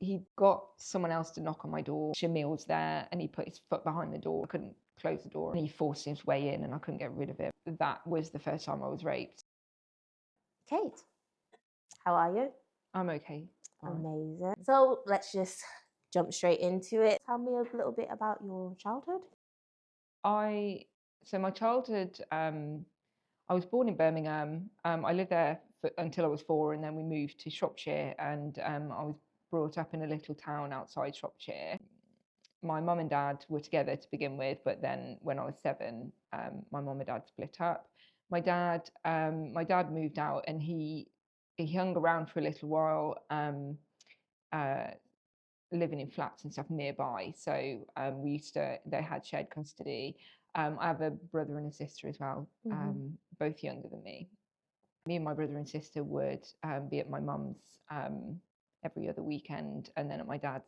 he got someone else to knock on my door. Shamil's there, and he put his foot behind the door. I couldn't close the door, and he forced his way in, and I couldn't get rid of it. That was the first time I was raped. Kate, how are you? I'm okay. Fine. Amazing. So let's just jump straight into it. Tell me a little bit about your childhood. So my childhood, I was born in Birmingham. I lived there until I was 4, and then we moved to Shropshire, and I was brought up in a little town outside Shropshire. My mum and dad were together to begin with, but then when I was 7, my mum and dad split up. My dad moved out, and he hung around for a little while, living in flats and stuff nearby. So they had shared custody. I have a brother and a sister as well, both younger than me. Me and my brother and sister would be at my mum's every other weekend, and then at my dad's,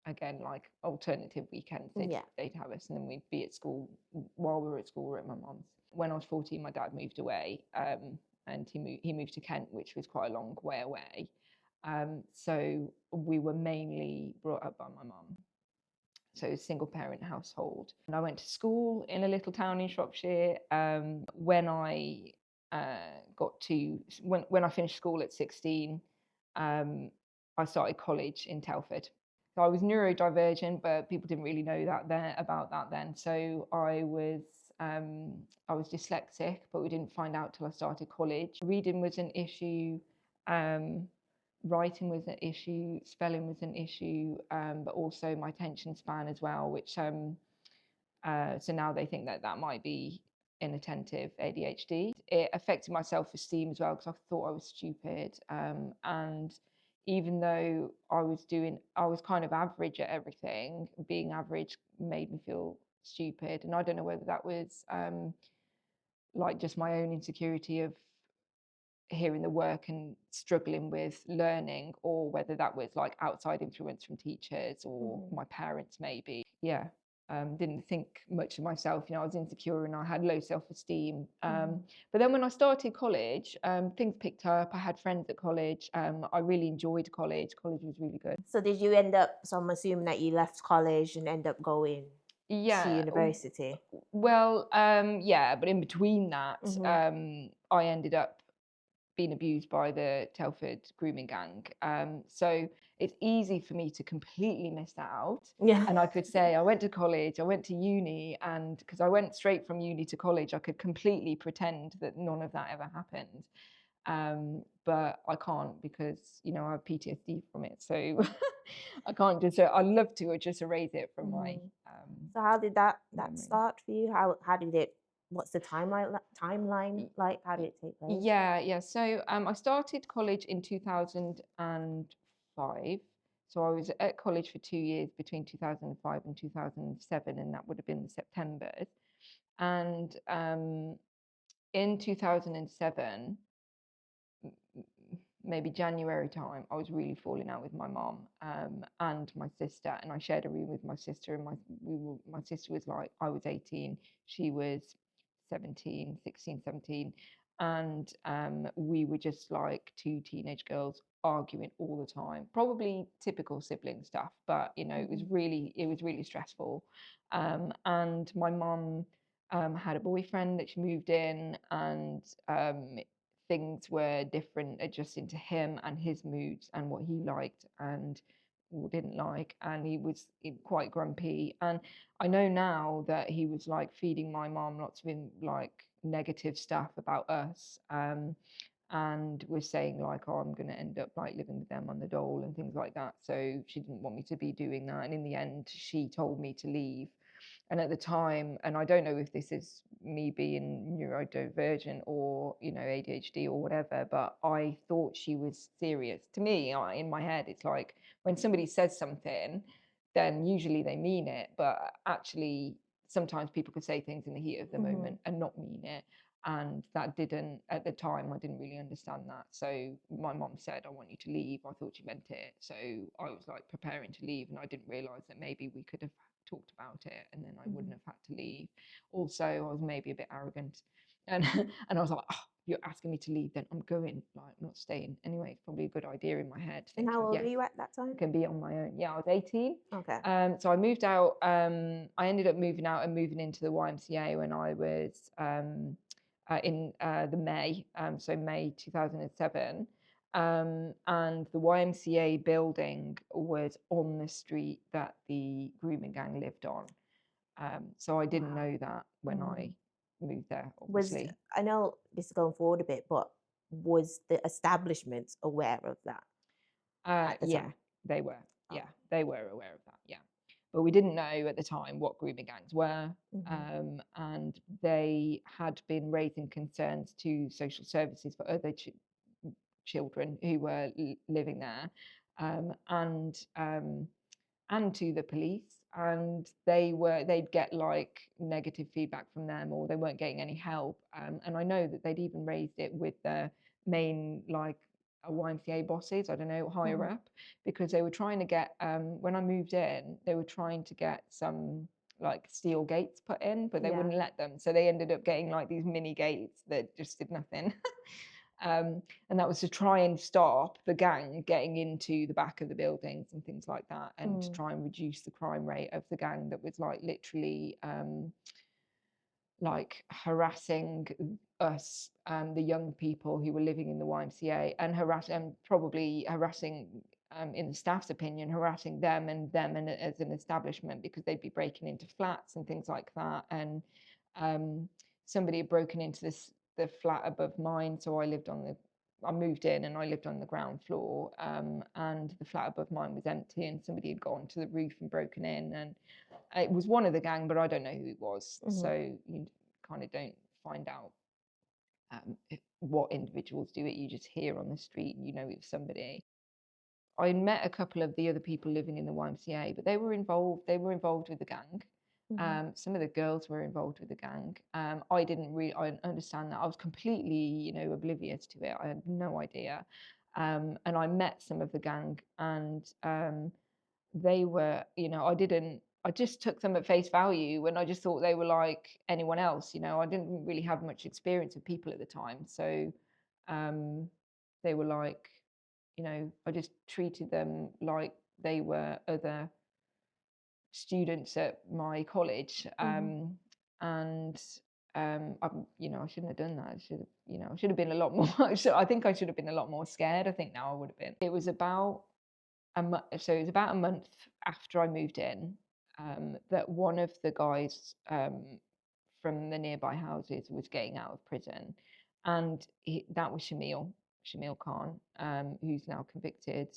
again, like alternative weekends. They'd have us, and then we'd be at school. While we were at school, we were at my mum's. When I was 14, my dad moved away, and he moved to Kent, which was quite a long way away. So we were mainly brought up by my mum. So a single parent household. And I went to school in a little town in Shropshire. When I when I finished school at 16, I started college in Telford. So I was neurodivergent, but people didn't really know about that then. So I was dyslexic, but we didn't find out till I started college. Reading was an issue. Writing was an issue, spelling was an issue, but also my attention span as well, which so now they think that might be inattentive ADHD. It affected my self-esteem as well, because I thought I was stupid, and even though I was kind of average at everything, being average made me feel stupid. And I don't know whether that was like just my own insecurity of hearing the work and struggling with learning, or whether that was like outside influence from teachers or my parents maybe. Didn't think much of myself. I was insecure and I had low self-esteem. But then when I started college, things picked up. I had friends at college. I really enjoyed college. College was really good. So did you end up, so I'm assuming that you left college and end up going to university? Well, yeah, but in between that, I ended up being abused by the Telford grooming gang. So it's easy for me to completely miss that out. Yeah. And I could say I went to college, I went to uni, and because I went straight from uni to college, I could completely pretend that none of that ever happened. But I can't, because I have PTSD from it. So I can't just. I'd love to just erase it from my. So how did that start for you? How did it? What's the timeline like? How did it take place? Yeah. So I started college in 2005. So I was at college for 2 years between 2005 and 2007, and that would have been the Septembers. And in 2007, maybe January time, I was really falling out with my mom and my sister, and I shared a room with my sister. And my sister was like, I was 18, she was 16, 17, and we were just like two teenage girls arguing all the time. Probably typical sibling stuff, but it was really stressful. And my mom had a boyfriend that she moved in, and things were different, adjusting to him and his moods and what he liked and didn't like, and he was quite grumpy. And I know now that he was like feeding my mom lots of like negative stuff about us, and was saying like, oh, I'm going to end up like living with them on the dole and things like that. So she didn't want me to be doing that, and in the end she told me to leave. And at the time, and I don't know if this is me being neurodivergent or ADHD or whatever, but I thought she was serious. To me, in my head, it's like when somebody says something, then usually they mean it, but actually sometimes people could say things in the heat of the moment and not mean it. And that didn't, at the time, I didn't really understand that. So my mom said, I want you to leave. I thought she meant it. So I was like preparing to leave, and I didn't realize that maybe we could have talked about it and then I wouldn't have had to leave. Also, I was maybe a bit arrogant, and and I was like, oh, you're asking me to leave, then I'm going. Like, I'm not staying. Anyway, it's probably a good idea in my head. And how Thinking, old yes, were you at that I time? can be on my own. Yeah, I was 18. Okay. So I moved out. I ended up moving out and moving into the YMCA when I was in the May, so May 2007. And the YMCA building was on the street that the grooming gang lived on. So I didn't Wow. know that when I moved there, Was obviously. I know this is going forward a bit, but was the establishment aware of that at the Yeah, time? they were. Oh. Yeah, they were aware of that. Yeah, but we didn't know at the time what grooming gangs were, and they had been raising concerns to social services for other children who were living there, and to the police, and they'd get like negative feedback from them, or they weren't getting any help. And I know that they'd even raised it with the main like YMCA bosses, I don't know, higher up, because they were trying to get when I moved in, they were trying to get some like steel gates put in, but they Yeah. wouldn't let them. So they ended up getting like these mini gates that just did nothing. And that was to try and stop the gang getting into the back of the buildings and things like that, and to try and reduce the crime rate of the gang that was like literally like harassing us, the young people who were living in the YMCA, and probably harassing, in the staff's opinion, harassing them and as an establishment, because they'd be breaking into flats and things like that. And somebody had broken into the flat above mine, so I moved in and I lived on the ground floor, and the flat above mine was empty, and somebody had gone to the roof and broken in, and it was one of the gang, but I don't know who it was. So you kind of don't find out what individuals do it. You just hear on the street, and you know it's somebody. I met a couple of the other people living in the YMCA, but they were involved. They were involved with the gang. Some of the girls were involved with the gang. I didn't really I understand that. I was completely, oblivious to it. I had no idea. And I met some of the gang, and they were, I just took them at face value, when I just thought they were like anyone else. I didn't really have much experience of people at the time. So they were like, I just treated them like they were other students at my college. And I shouldn't have done that. I should have been a lot more. I think I should have been a lot more scared. I think now I would have been. It was about so it was about a month after I moved in, that one of the guys from the nearby houses was getting out of prison, and that was Shamil Khan, who's now convicted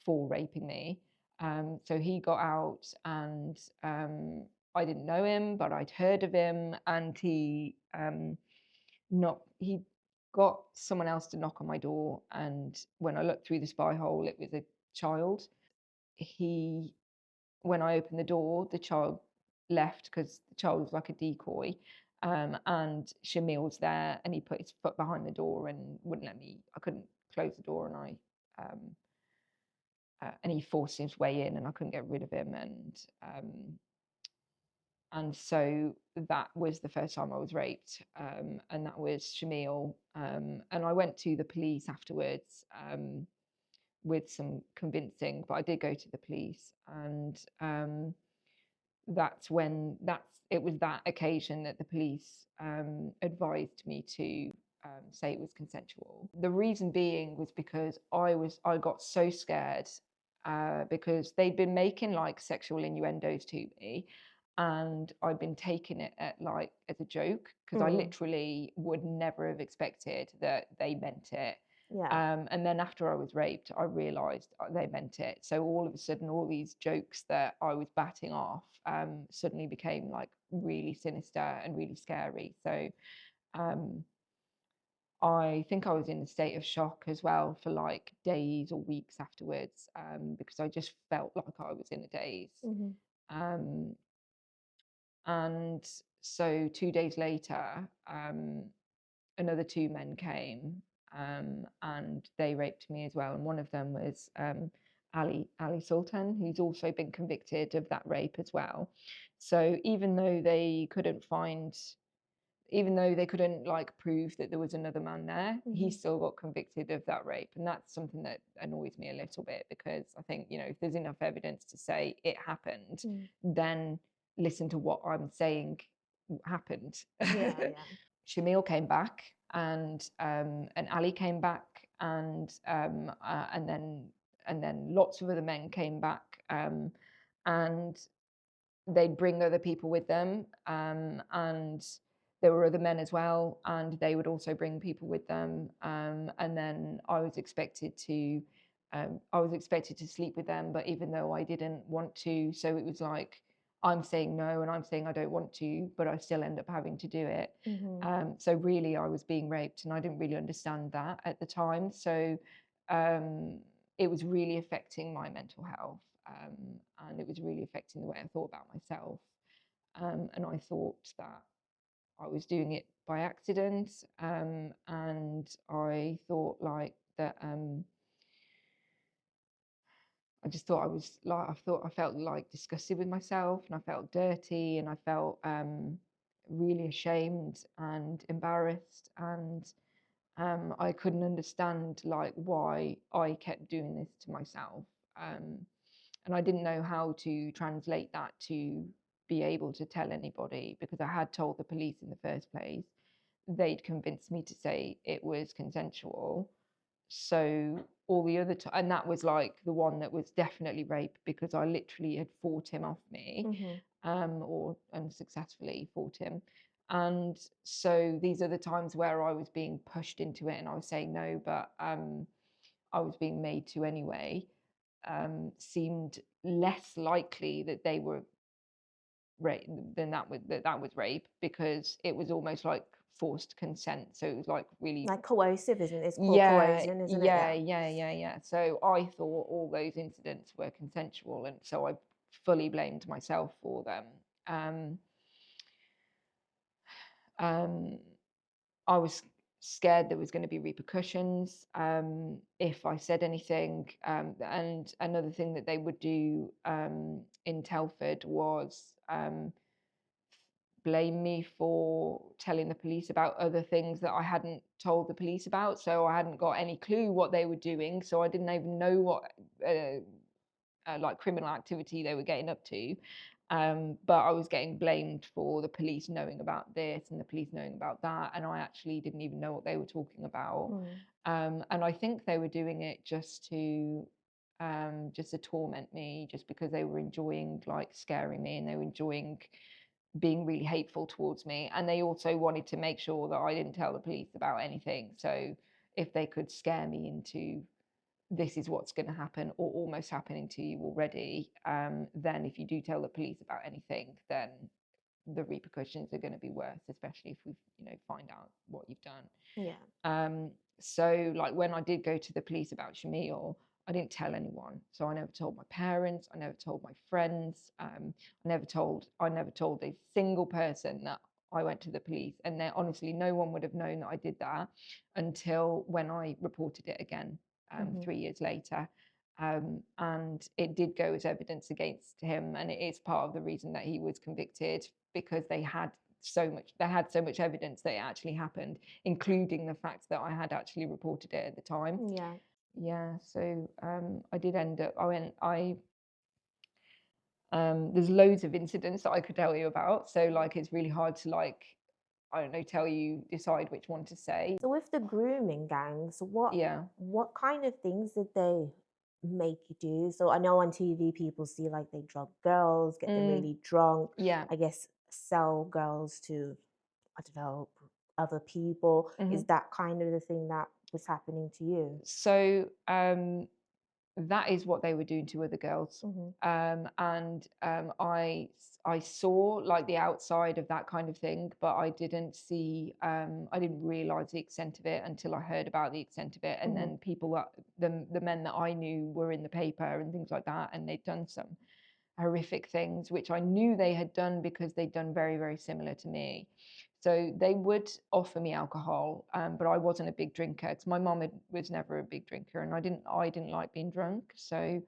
for raping me. So he got out, and I didn't know him, but I'd heard of him, and he got someone else to knock on my door, and when I looked through the spy hole, it was a child. When I opened the door, the child left because the child was like a decoy. And Shamil was there, and he put his foot behind the door and wouldn't let me. I couldn't close the door, and he forced his way in, and I couldn't get rid of him. And so that was the first time I was raped, and that was Shamil. And I went to the police afterwards, with some convincing, but I did go to the police, and it was that occasion that the police advised me to say it was consensual. The reason being was because I got so scared, because they'd been making like sexual innuendos to me, and I'd been taking it as a joke, because I literally would never have expected that they meant it. Yeah. And then after I was raped, I realised they meant it. So all of a sudden, all these jokes that I was batting off suddenly became like really sinister and really scary. So I think I was in a state of shock as well for like days or weeks afterwards, because I just felt like I was in a daze. Um, and so 2 days later, another two men came, and they raped me as well. And one of them was Ali Sultan, who's also been convicted of that rape as well. So even though they couldn't find, even though they couldn't like prove that there was another man there, he still got convicted of that rape. And that's something that annoys me a little bit, because I think, you know, if there's enough evidence to say it happened, then listen to what I'm saying happened. Yeah, yeah. Shamil came back, and Ali came back, and then lots of other men came back, and they'd bring other people with them, and there were other men as well, and they would also bring people with them, and then I was expected to sleep with them, but even though I didn't want to, so it was like I'm saying no and I'm saying I don't want to, but I still end up having to do it. So really, I was being raped, and I didn't really understand that at the time. So it was really affecting my mental health, and it was really affecting the way I thought about myself. And I thought that I was doing it by accident, and I thought like that. I just thought I was like, I felt like disgusted with myself, and I felt dirty, and I felt really ashamed and embarrassed, and I couldn't understand like why I kept doing this to myself, and I didn't know how to translate that to be able to tell anybody, because I had told the police in the first place. They'd convinced me to say it was consensual. So all the other time, and that was like the one that was definitely rape, because I literally had fought him off me, or unsuccessfully fought him. And so these are the times where I was being pushed into it, and I was saying no, but I was being made to anyway, seemed less likely that they were rape than that was rape, because it was almost like forced consent. So it was like really, Like coercive, isn't it? It's called yeah, coercion, isn't it? yeah, Yeah. yeah, yeah, yeah. So I thought all those incidents were consensual, and so I fully blamed myself for them. Um, um, I was scared there was going to be repercussions if I said anything. And another thing that they would do in Telford was blame me for telling the police about other things that I hadn't told the police about. So I hadn't got any clue what they were doing. So I didn't even know what like criminal activity they were getting up to. But I was getting blamed for the police knowing about this and the police knowing about that, and I actually didn't even know what they were talking about. And I think they were doing it just to torment me, just because they were enjoying like scaring me, and they were enjoying being really hateful towards me. And they also wanted to make sure that I didn't tell the police about anything. So if they could scare me into this is what's going to happen, or almost happening to you already, then if you do tell the police about anything, then the repercussions are going to be worse, especially if we, find out what you've done. Yeah. So like when I did go to the police about Shamil, I didn't tell anyone. So I never told my parents, I never told my friends, I never told a single person that I went to the police. And there honestly no one would have known that I did that until when I reported it again 3 years later. And it did go as evidence against him, and it is part of the reason that he was convicted, because they had so much evidence that it actually happened, including the fact that I had actually reported it at the time. Yeah. Yeah, so I did end up. There's loads of incidents that I could tell you about. So like, it's really hard to like, I don't know, decide which one to say. So with the grooming gangs, Yeah. what kind of things did they make you do? So I know on TV people see like they drug girls, get them really drunk, Yeah. I guess sell girls to, I don't know, other people. Is that kind of the thing that was happening to you? So that is what they were doing to other girls. And I saw like the outside of that kind of thing, but I didn't realize the extent of it until I heard about the extent of it. And then the men that I knew were in the paper and things like that, and they'd done some horrific things, which I knew they had done because they'd done very, very similar to me. So they would offer me alcohol, but I wasn't a big drinker, because my mum was never a big drinker, and I didn't like being drunk. So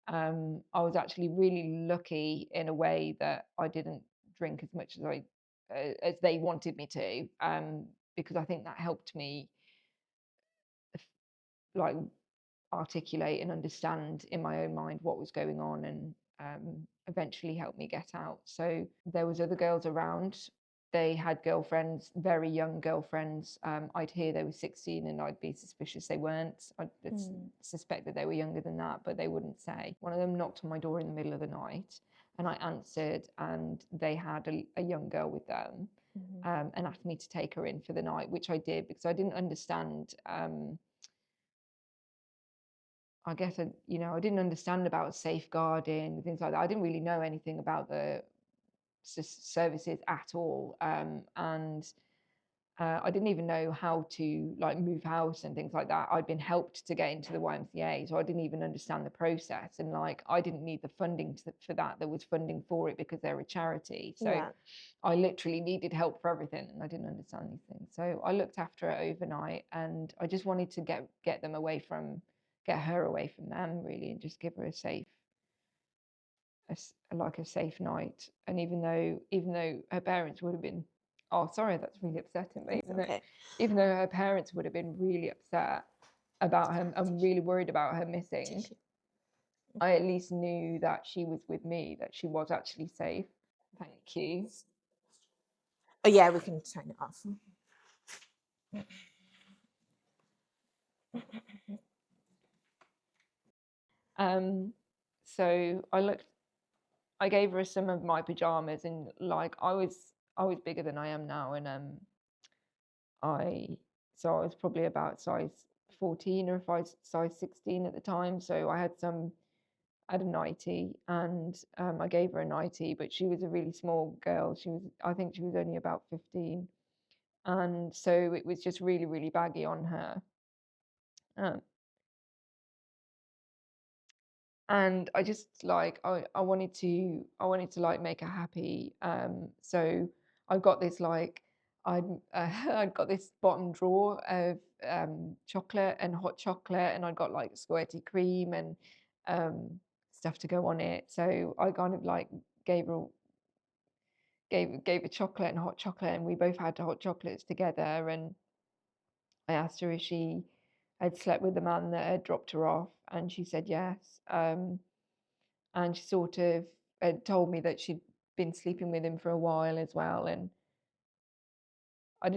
I was actually really lucky in a way that I didn't drink as much as I as they wanted me to, because I think that helped me like articulate and understand in my own mind what was going on, and eventually helped me get out. So there was other girls around. They had girlfriends, very young girlfriends. I'd hear they were 16 and I'd be suspicious they weren't. I'd suspect that they were younger than that, but they wouldn't say. One of them knocked on my door in the middle of the night and I answered, and they had a young girl with them, and asked me to take her in for the night, which I did because I didn't understand. I guess, I didn't understand about safeguarding, things like that. I didn't really know anything about the services at all. And I didn't even know how to like move house and things like that. I'd been helped to get into the YMCA, so I didn't even understand the process. And like, I didn't need the funding for that. There was funding for it because they're a charity. So I literally needed help for everything, and I didn't understand these things. So I looked after her overnight, and I just wanted to get her away from them, really, and just give her a safe night. And even though her parents would have been, oh sorry, that's really upsetting, but even though her parents would have been really upset about her and really worried about her missing, I at least knew that she was with me, that she was actually safe. Thank you. Oh yeah, we can turn it off. So I gave her some of my pajamas, and like I was bigger than I am now, and I was probably about size 14 or size 16 at the time. So I had a nightie, and I gave her a nightie, but she was a really small girl. I think she was only about 15, and so it was just really, really baggy on her. And I just like I wanted to like make her happy. So I got this like I'd got this bottom drawer of chocolate and hot chocolate, and I got like squirty cream and stuff to go on it. So I kind of like gave her chocolate and hot chocolate, and we both had the hot chocolates together. And I asked her if she had slept with the man that had dropped her off, and she said yes. And she sort of told me that she'd been sleeping with him for a while as well. And I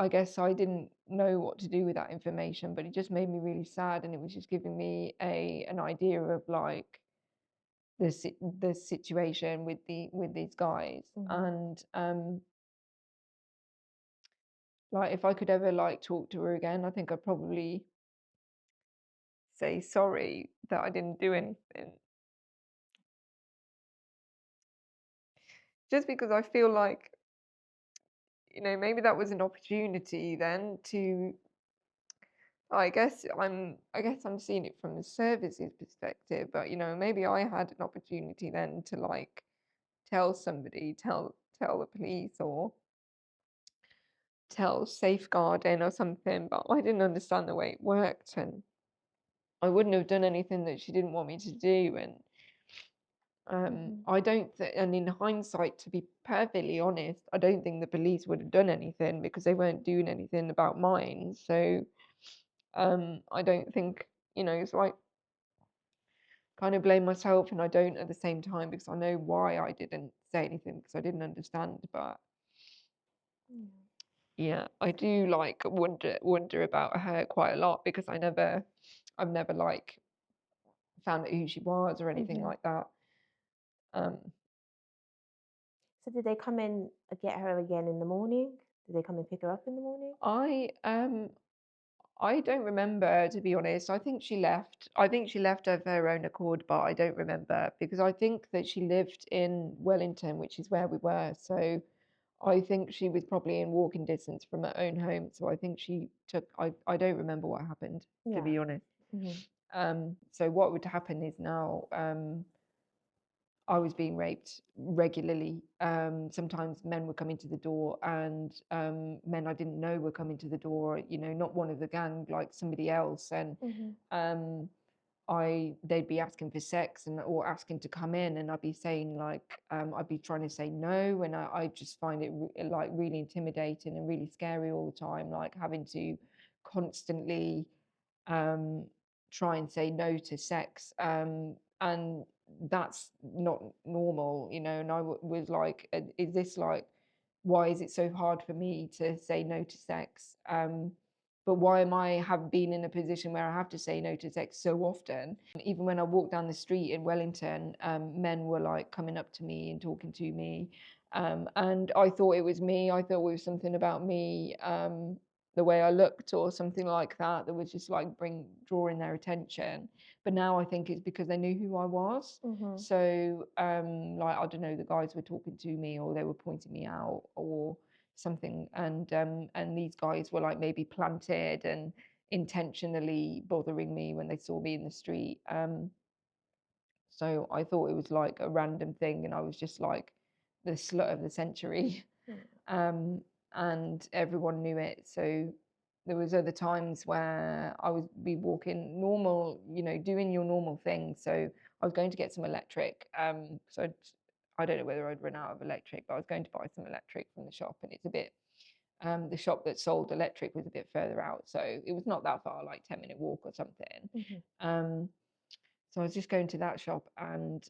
guess I didn't know what to do with that information, but it just made me really sad. And it was just giving me an idea of like the situation with these guys. And like, if I could ever like talk to her again, I think I'd probably say sorry that I didn't do anything. Just because I feel like, maybe that was an opportunity then to, I guess I'm seeing it from the services perspective, but maybe I had an opportunity then to like tell somebody, tell the police, or tell safeguarding or something, but I didn't understand the way it worked, and I wouldn't have done anything that she didn't want me to do. And I don't and in hindsight, to be perfectly honest, I don't think the police would have done anything because they weren't doing anything about mine. So I don't think, so I kind of blame myself, and I don't at the same time, because I know why I didn't say anything, because I didn't understand. But yeah, I do like wonder about her quite a lot, because I've never like found out who she was or anything like that. So did they come in and get her again in the morning? Did they come and pick her up in the morning? I don't remember, to be honest. I think she left of her own accord, but I don't remember, because I think that she lived in Wellington, which is where we were. So I think she was probably in walking distance from her own home. So I think she took, I don't remember what happened, to be honest. So what would happen is now, I was being raped regularly. Sometimes men were coming to the door, and men I didn't know were coming to the door, not one of the gang, like somebody else. And they'd be asking for sex or asking to come in, and I'd be saying like, I'd be trying to say no, and I just find it like really intimidating and really scary all the time, like having to constantly um, try and say no to sex, and that's not normal, and I was like, is this like, why is it so hard for me to say no to sex? But why am I have been in a position where I have to say no to sex so often? Even when I walked down the street in Wellington, men were like coming up to me and talking to me. And I thought it was me. I thought it was something about me, the way I looked or something like that, that was just like drawing their attention. But now I think it's because they knew who I was. Mm-hmm. So like, I don't know, the guys were talking to me or they were pointing me out or something, and these guys were like maybe planted and intentionally bothering me when they saw me in the street. So I thought it was like a random thing, and I was just like the slut of the century. um, and everyone knew it. So there was other times where I would be walking normal, doing your normal thing. So I was going to get some electric. So I don't know whether I'd run out of electric, but I was going to buy some electric from the shop, and it's a bit. The shop that sold electric was a bit further out, so it was not that far, like 10-minute walk or something. So I was just going to that shop, and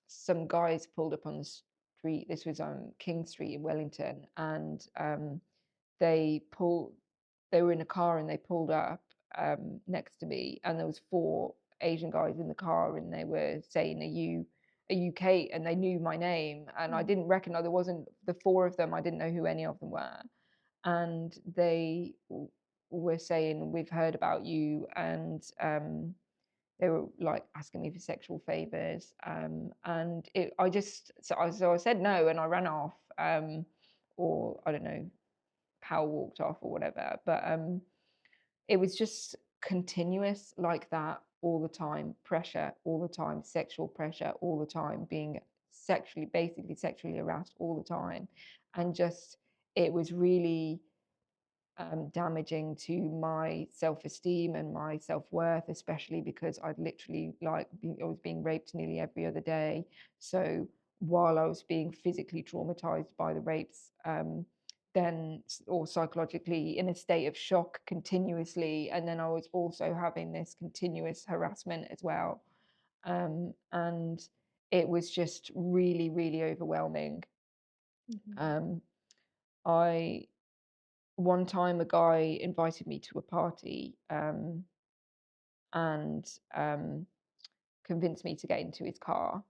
some guys pulled up on the street. This was on King Street in Wellington, and they pulled. They were in a car and they pulled up next to me, and there was 4 Asian guys in the car, and they were saying, "Are you Kate?" And they knew my name, and I didn't recognize. There wasn't the 4 of them. I didn't know who any of them were, and they were saying, "We've heard about you," and they were like asking me for sexual favors, and I said no, and I ran off, or I don't know, power walked off or whatever. But it was just continuous like that all the time, pressure all the time, sexual pressure all the time, being basically sexually harassed all the time, and just it was really damaging to my self-esteem and my self-worth, especially because I was being raped nearly every other day. So while I was being physically traumatized by the rapes, then or psychologically in a state of shock continuously, and then I was also having this continuous harassment as well, and it was just really, really overwhelming. I One time a guy invited me to a party, and convinced me to get into his car,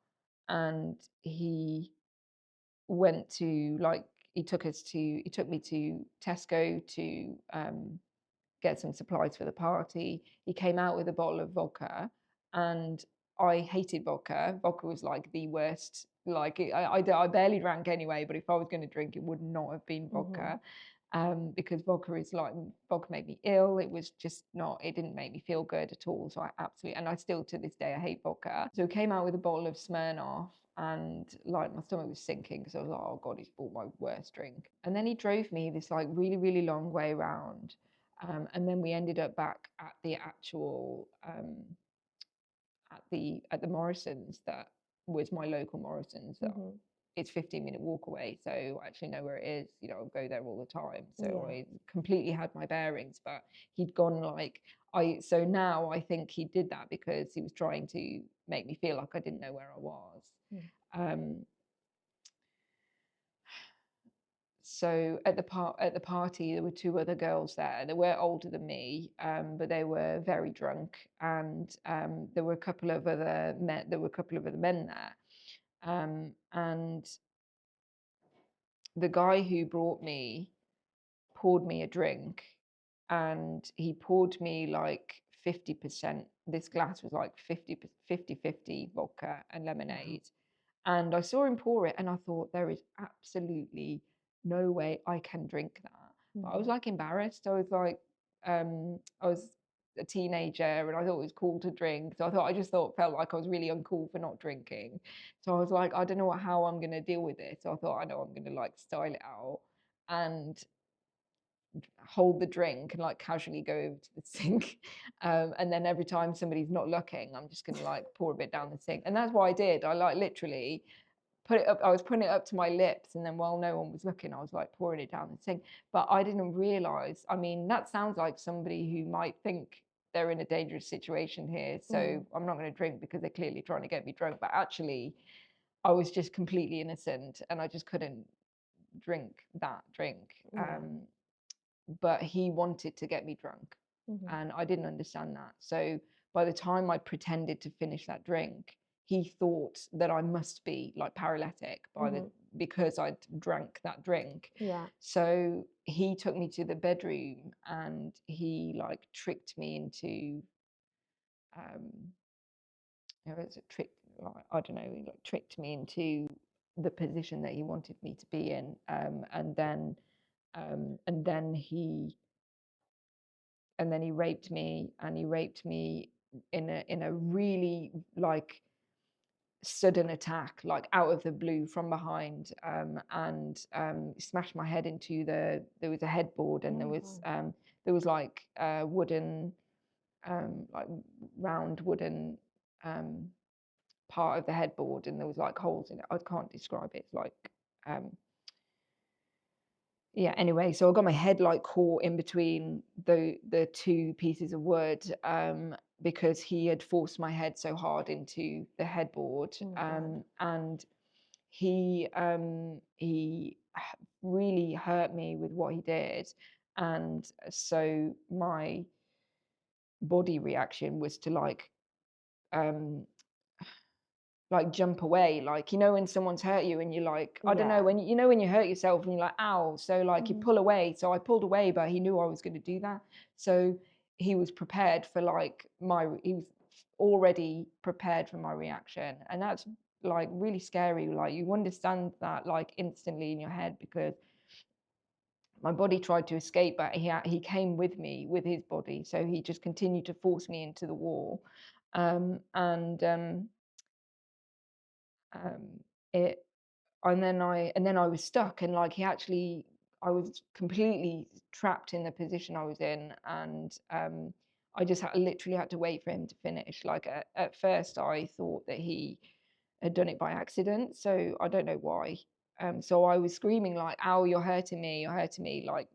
and went to like he took me to Tesco to get some supplies for the party. He came out with a bottle of vodka, and I hated vodka. Vodka was like the worst. Like I barely drank anyway, but if I was going to drink, it would not have been vodka, because vodka made me ill. It was just not. It didn't make me feel good at all. So I still to this day I hate vodka. So he came out with a bottle of Smirnoff, and like my stomach was sinking because I was like, oh God, he's bought my worst drink. And then he drove me this like really, really long way around. And then we ended up back at the actual at the Morrison's, that was my local Morrison's. That it's 15-minute walk away, so I actually know where it is. I go there all the time, so I completely had my bearings. But he'd gone like so now I think he did that because he was trying to make me feel like I didn't know where I was. So at the party, there were 2 other girls there. They were older than me, but they were very drunk, and there were a couple of other men. There were a couple of other men there, and the guy who brought me poured me a drink, and he poured me like 50%. This glass was like 50 vodka and lemonade. And I saw him pour it, and I thought, there is absolutely no way I can drink that. But I was like embarrassed. I was like, I was a teenager, and I thought it was cool to drink. So I just felt like I was really uncool for not drinking. So I was like, I don't know how I'm going to deal with this. So I thought, I know I'm going to like style it out. And hold the drink and like casually go over to the sink. And then every time somebody's not looking, I'm just gonna like pour a bit down the sink. And that's what I did. I like literally put it up. I was putting it up to my lips, and then while no one was looking, I was like pouring it down the sink. But I didn't realize. I mean, that sounds like somebody who might think they're in a dangerous situation here. So I'm not going to drink because they're clearly trying to get me drunk. But actually, I was just completely innocent, and I just couldn't drink that drink. Yeah. But he wanted to get me drunk, and I didn't understand that. So by the time I pretended to finish that drink, he thought that I must be like paralytic because I'd drank that drink. Yeah. So he took me to the bedroom and he like tricked me into it was a trick, like, I don't know, he like tricked me into the position that he wanted me to be in. And then he raped me, and he raped me in a really like sudden attack, like out of the blue from behind, and smashed my head into there was a headboard, and there was like wooden like round wooden part of the headboard, and there was like holes in it. I can't describe it. It's like yeah, anyway, so I got my head like caught in between the two pieces of wood, because he had forced my head so hard into the headboard. And he really hurt me with what he did. And so my body reaction was to like jump away, like, you know, when someone's hurt you and you're like, I don't know, when you know when you hurt yourself and you're like, ow, so like you pull away. So I pulled away, but he knew I was going to do that. So he was prepared for like he was already prepared for my reaction. And that's like really scary. Like you understand that like instantly in your head, because my body tried to escape, but he came with me with his body. So he just continued to force me into the wall. It and then I was stuck, and like I was completely trapped in the position I was in. And I just literally had to wait for him to finish. Like at first I thought that he had done it by accident, so I don't know why. So I was screaming like, ow, you're hurting me, like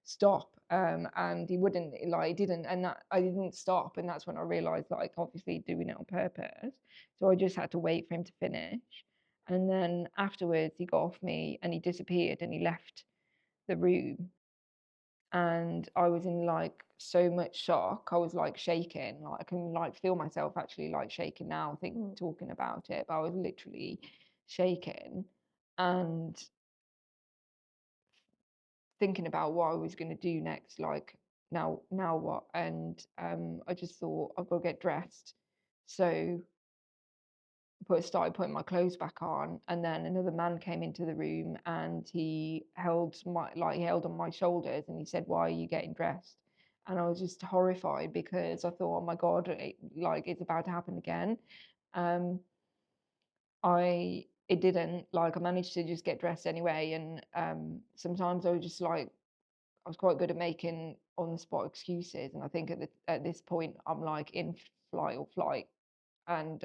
stop. And he wouldn't, like he didn't, and that I didn't stop. And that's when I realized like obviously doing it on purpose. So I just had to wait for him to finish. And then afterwards he got off me and he disappeared and he left the room. And I was in like so much shock. I was like shaking. Like I can like feel myself actually like shaking now, talking about it. But I was literally shaking and thinking about what I was going to do next. Like now what? And I just thought I've got to get dressed. So started putting my clothes back on, and then another man came into the room and he held on my shoulders and he said, "Why are you getting dressed?" And I was just horrified because I thought, oh my God, it's about to happen again. It didn't. Like I managed to just get dressed anyway. And sometimes I was just like, I was quite good at making on the spot excuses. And I think at this point I'm like in flight or flight, and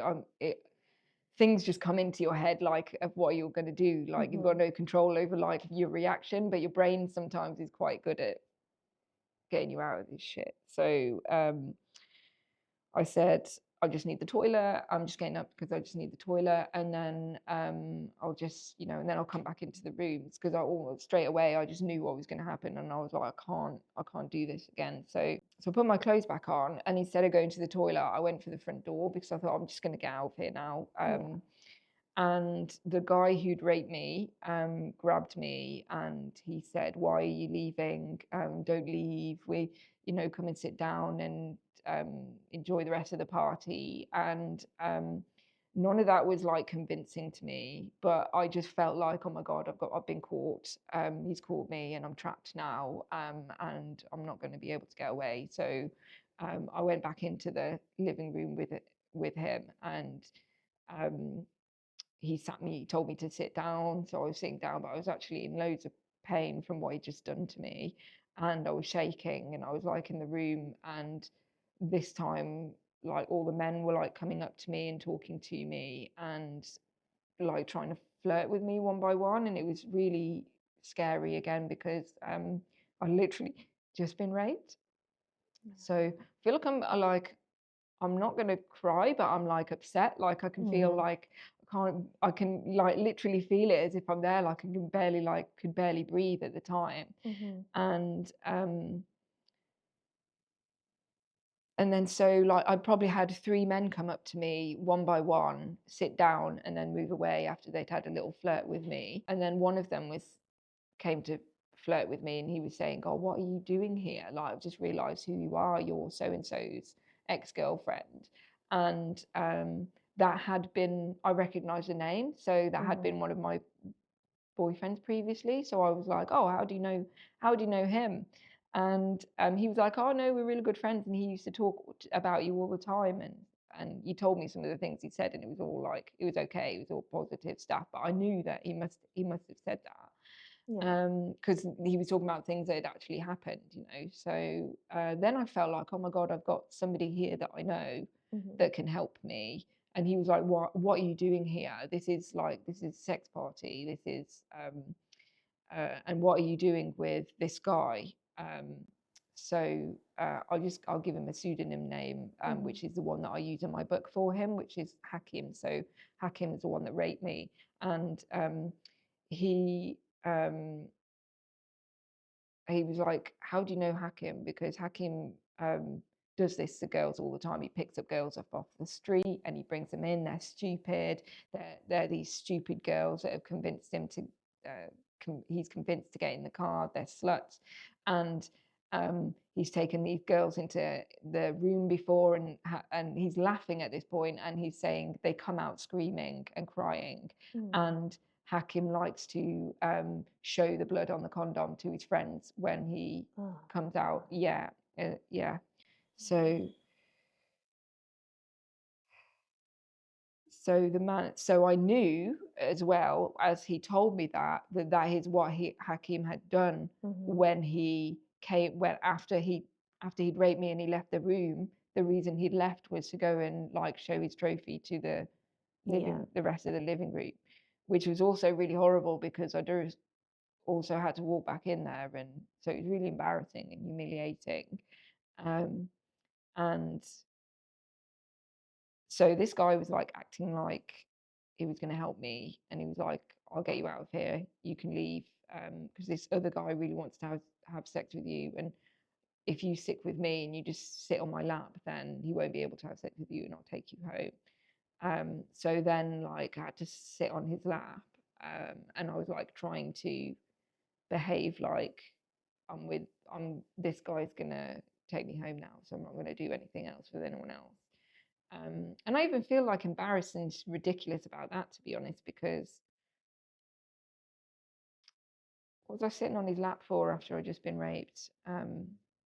things just come into your head like of what you're going to do. Like you've got no control over like your reaction, but your brain sometimes is quite good at getting you out of this shit. So I said, I just need the toilet. I'm just getting up because I just need the toilet. And then I'll just, and then I'll come back into the rooms, because I almost straight away, I just knew what was going to happen. And I was like, I can't do this again. So I put my clothes back on, and instead of going to the toilet, I went for the front door because I thought I'm just going to get out of here now. And the guy who'd raped me grabbed me and he said, "Why are you leaving? Don't leave. Come and sit down and enjoy the rest of the party." And none of that was like convincing to me, but I just felt like, oh my God, I've been caught. He's caught me and I'm trapped now, and I'm not going to be able to get away. So I went back into the living room with him, and he told me to sit down. So I was sitting down, but I was actually in loads of pain from what he'd just done to me, and I was shaking, and I was like in the room, and this time like all the men were like coming up to me and talking to me and like trying to flirt with me one by one, and it was really scary again because I literally just been raped. So I feel like I'm not gonna cry, but I'm like upset. Like I can feel like I can like literally feel it as if I'm there. Like I can barely could barely breathe at the time. And then so like I probably had 3 men come up to me one by one, sit down, and then move away after they'd had a little flirt with me. And then one of them came to flirt with me, and he was saying, "Oh, what are you doing here? Like I've just realised who you are. You're so and so's ex-girlfriend." And that had been, I recognised the name, so that had been one of my boyfriends previously. So I was like, "Oh, how do you know him?" And he was like, "Oh no, we're really good friends, and he used to talk about you all the time." And he told me some of the things he said, and it was all like it was okay, it was all positive stuff. But I knew that he must have said that because he was talking about things that had actually happened, So then I felt like, oh my God, I've got somebody here that I know that can help me. And he was like, what are you doing here? This is sex party. This is and what are you doing with this guy? I'll give him a pseudonym name, which is the one that I use in my book for him, which is Hakim. So Hakim is the one that raped me, and he was like, "How do you know Hakim?" Because Hakim does this to girls all the time. He picks up girls up off the street and he brings them in. They're stupid. They're these stupid girls that have convinced him to. He's convinced to get in the car. They're sluts, and he's taken these girls into the room before, and he's laughing at this point, and he's saying they come out screaming and crying, and Hakim likes to show the blood on the condom to his friends when he comes out. Yeah, yeah. So so I knew as well as he told me that is what Hakim had done when he came after he'd raped me and he left the room. The reason he'd left was to go and like show his trophy to the rest of the living room, which was also really horrible because I also had to walk back in there, and so it was really embarrassing and humiliating. And so this guy was like acting like he was going to help me, and he was like, "I'll get you out of here. You can leave because this other guy really wants to have sex with you, and if you stick with me and you just sit on my lap, then he won't be able to have sex with you, and I'll take you home." So then like I had to sit on his lap, and I was like trying to behave like this guy's gonna take me home now, so I'm not gonna do anything else with anyone else. And I even feel like embarrassed and ridiculous about that, to be honest, because what was I sitting on his lap for after I'd just been raped?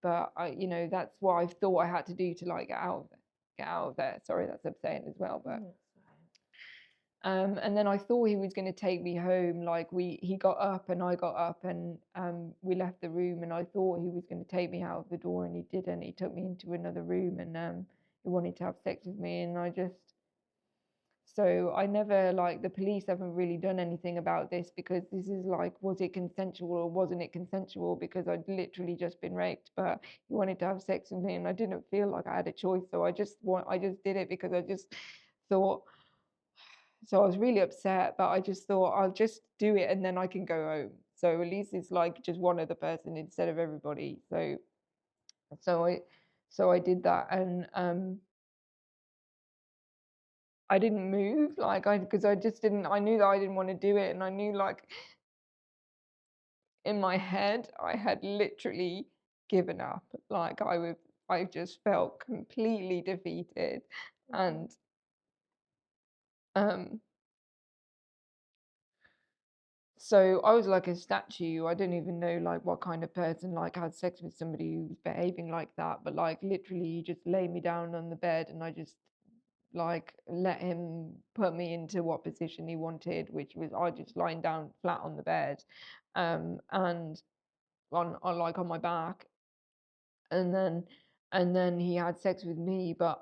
But that's what I thought I had to do to like get out of there. Sorry, that's upsetting as well, but. And then I thought he was going to take me home. Like he got up and I got up, and we left the room, and I thought he was going to take me out of the door, and he didn't. He took me into another room, and he wanted to have sex with me, and so I never, like, the police haven't really done anything about this, because this is like, was it consensual or wasn't it consensual? Because I'd literally just been raped, but he wanted to have sex with me, and I didn't feel like I had a choice, so I just did it because I just thought. So I was really upset, but I just thought I'll just do it and then I can go home. So at least it's like just one other person instead of everybody. So I did that, and I didn't move, like because I just didn't. I knew that I didn't want to do it, and I knew like in my head I had literally given up. Like I just felt completely defeated, and so I was like a statue. I don't even know like what kind of person like had sex with somebody who was behaving like that. But like literally he just laid me down on the bed, and I just like let him put me into what position he wanted, which was I just lying down flat on the bed. and on like on my back, and then he had sex with me, but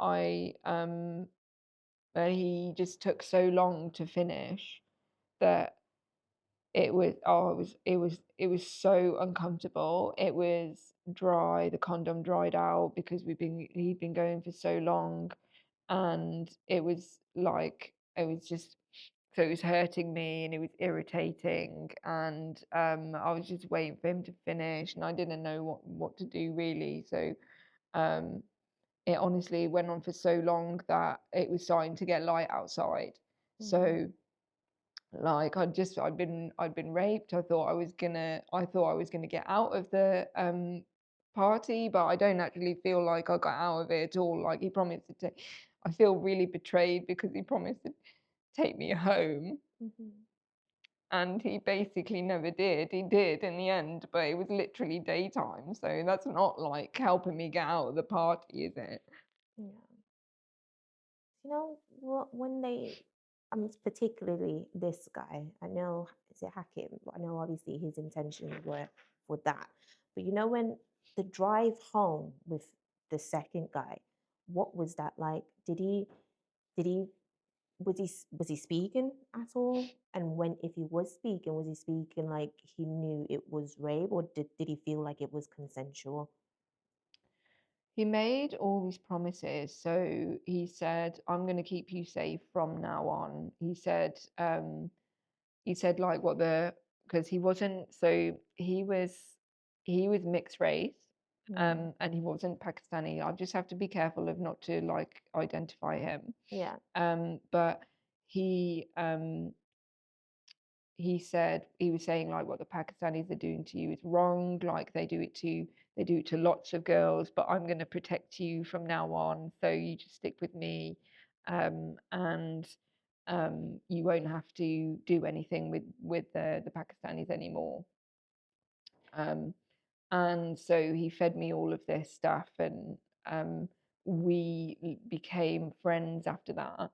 he just took so long to finish that it was so uncomfortable. It was dry, the condom dried out because he'd been going for so long, and it was like it was just so it was hurting me and it was irritating, and I was just waiting for him to finish and I didn't know what to do really. So um it honestly went on for so long that it was starting to get light outside. Mm-hmm. So like I'd been raped. I thought I was gonna get out of the party, but I don't actually feel like I got out of it at all. Like he promised to take I feel really betrayed because he promised to take me home, Mm-hmm. and he basically never did. He did in the end, but it was literally daytime, so that's not like helping me get out of the party, is it? Yeah. You know what? When they, particularly this guy, I know is it Hakim, but I know obviously his intentions were for that. But you know, when the drive home with the second guy, what was that like? Did he, was he speaking at all? And when, if he was speaking like he knew it was rape, or did he feel like it was consensual? He made all these promises. So he said, "I'm going to keep you safe from now on." He said like what the because he wasn't so he was mixed race, Mm. and he wasn't Pakistani. I just have to be careful of not to like identify him. Yeah. But he he said he was saying like what the Pakistanis are doing to you is wrong. Like they do it to lots of girls, but I'm going to protect you from now on. So you just stick with me, and you won't have to do anything with the Pakistanis anymore. Um, and so he fed me all of this stuff, and we became friends after that.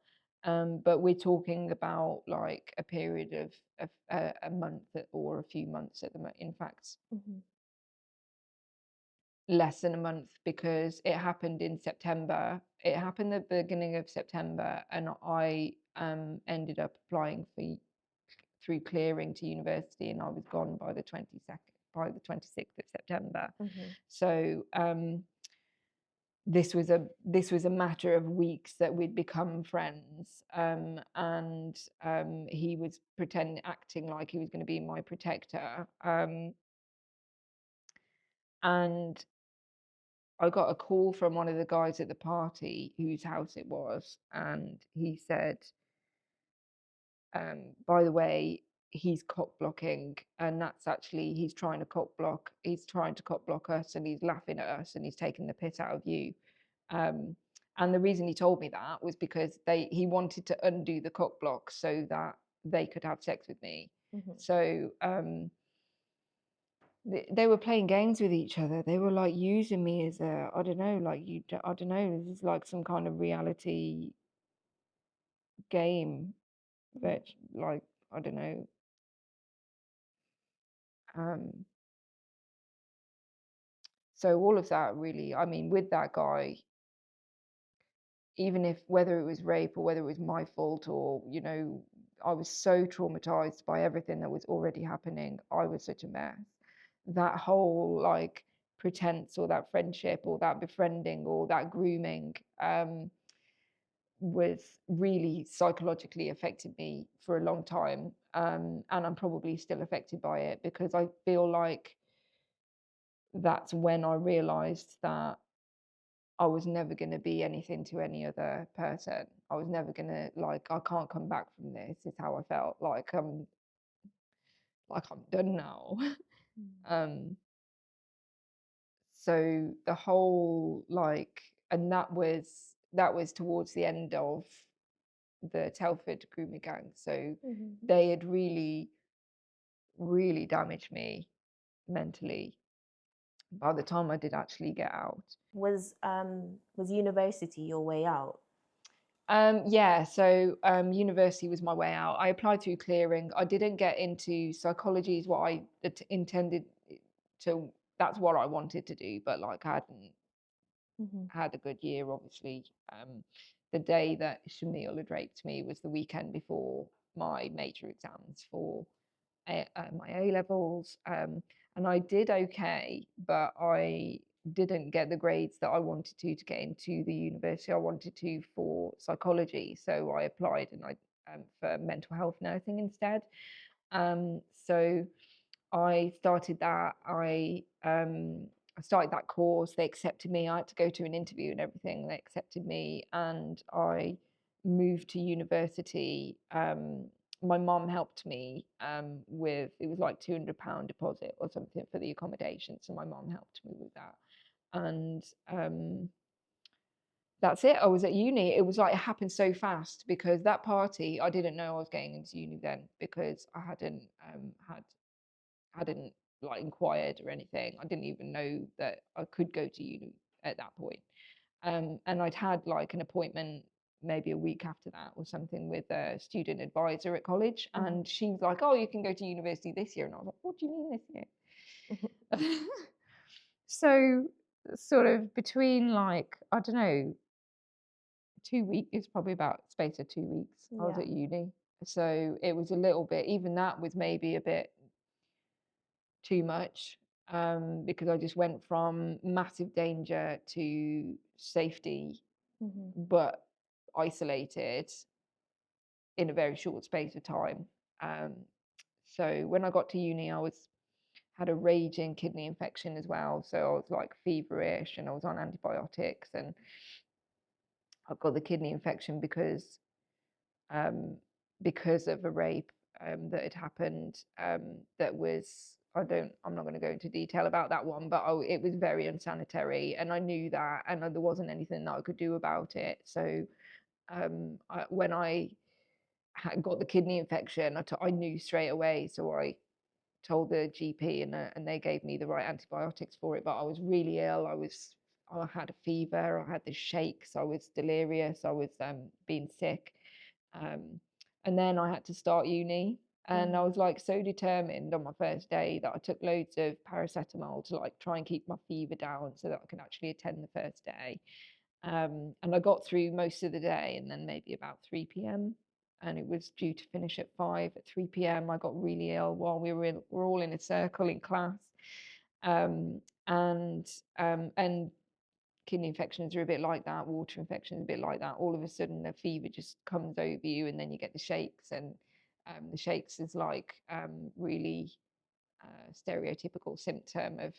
But we're talking about like a period of a month or a few months at the moment. In fact, Hmm. less than a month, because it happened in September. It happened at the beginning of September, and I ended up applying through clearing to university, and I was gone by the 26th of September. Hmm. So this was a matter of weeks that we'd become friends, and he was acting like he was going to be my protector, and I got a call from one of the guys at the party whose house it was, and he said, by the way, he's cock blocking, and that's actually he's trying to cock block us, and he's laughing at us, and he's taking the piss out of you. Um, and the reason he told me that was because he wanted to undo the cock block so that they could have sex with me. Hmm. So they were playing games with each other. They were like using me as I don't know, like I don't know. This is like some kind of reality game, Yeah. but like I don't know. Um, so all of that really, I mean, with that guy, even if whether it was rape or whether it was my fault, or I was so traumatized by everything that was already happening. I was such a mess. That whole like pretense, or that friendship, or that befriending, or that grooming, was really psychologically affected me for a long time, and I'm probably still affected by it, because I feel like that's when I realized that I was never going to be anything to any other person. I was never going to, like, I can't come back from this, is how I felt. Like I'm done now. Mm. um so the whole like and that was towards the end of the Telford grooming gang. So Hmm. they had really, really damaged me mentally by the time I did actually get out. Was university your way out? Yeah, so university was my way out. I applied through clearing. I didn't get into psychology, is what I intended to. That's what I wanted to do, but like I hadn't Mhm. had a good year, obviously. The day that Shamil had raped me was the weekend before my major exams for my A levels, and I did okay, but I didn't get the grades that I wanted to get into the university I wanted to for psychology. So I applied and I for mental health nursing instead. So I started that. I started that course. They accepted me. I had to go to an interview and everything. They accepted me, and I moved to university. My mom helped me with, it was like £200 deposit or something for the accommodation. So my mom helped me with that, and that's it. I was at uni. It was like it happened so fast because that party, I didn't know I was getting into uni then because I hadn't like inquired or anything. I didn't even know that I could go to uni at that point. And I'd had like an appointment maybe a week after that or something with a student advisor at college. Mhm. And she was like, "Oh, you can go to university this year." And I was like, "What do you mean this year?" So sort of between like, I don't know, 2 weeks, it's probably about space of 2 weeks, I was Yeah. at uni. So it was a little bit, even that was maybe a bit too much, because I just went from massive danger to safety, Mhm. but isolated in a very short space of time. Um, so when I got to uni, I was had a raging kidney infection as well. So I was like feverish and I was on antibiotics, and I got the kidney infection um, because of a rape that had happened. That was, I'm not going to go into detail about that one, but it was very unsanitary, and I knew that, and there wasn't anything that I could do about it. So when I got the kidney infection, I knew straight away. So I told the GP, and they gave me the right antibiotics for it. But I was really ill. I had a fever. I had the shakes. I was delirious. I was being sick. Um, and then I had to start uni. And I Mhm. was like so determined on my first day that I took loads of paracetamol to like try and keep my fever down so that I could actually attend the first day. And I got through most of the day, and then maybe about 3 p.m. And it was due to finish at 5. At 3 p.m., I got really ill while we're all in a circle in class. Um, and kidney infections are a bit like that. Water infections are a bit like that. All of a sudden, the fever just comes over you, and then you get the shakes. And the shakes is like really stereotypical symptom of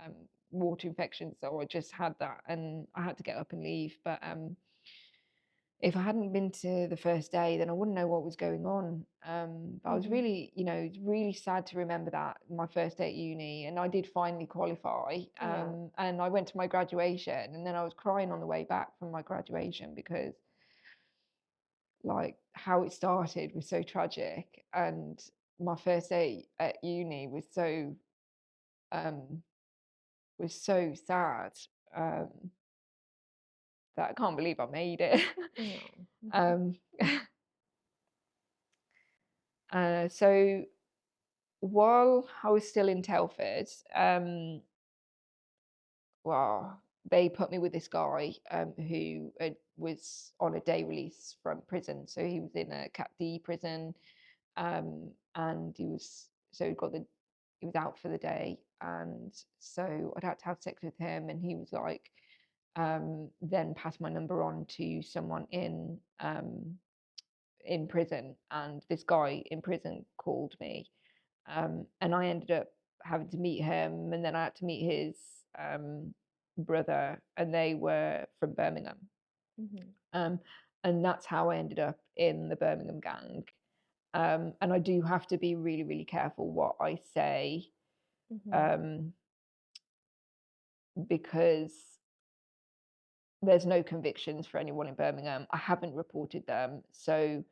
um, water infection. So I just had that, and I had to get up and leave. But if I hadn't been to the first day, then I wouldn't know what was going on. But I was Mhm. really, it's really sad to remember that my first day at uni, and I did finally qualify. Yeah. And I went to my graduation, and then I was crying on the way back from my graduation because, like, how it started was so tragic, and my first day at uni um, was so sad, um, that I can't believe I made it. No. Mhm. um, so while I was still in Telford, well, they put me with this guy who was on a day release from prison. So he was in a Cat D prison, and he was out for the day, and so I'd had to have sex with him, and he was like, then pass my number on to someone in prison, and this guy in prison called me, and I ended up having to meet him, and then I had to meet his brother, and they were from Birmingham, Mhm. um, and that's how I ended up in the Birmingham gang. And I do have to be really, really careful what I say, Mhm. um, because there's no convictions for anyone in Birmingham. I haven't reported them, so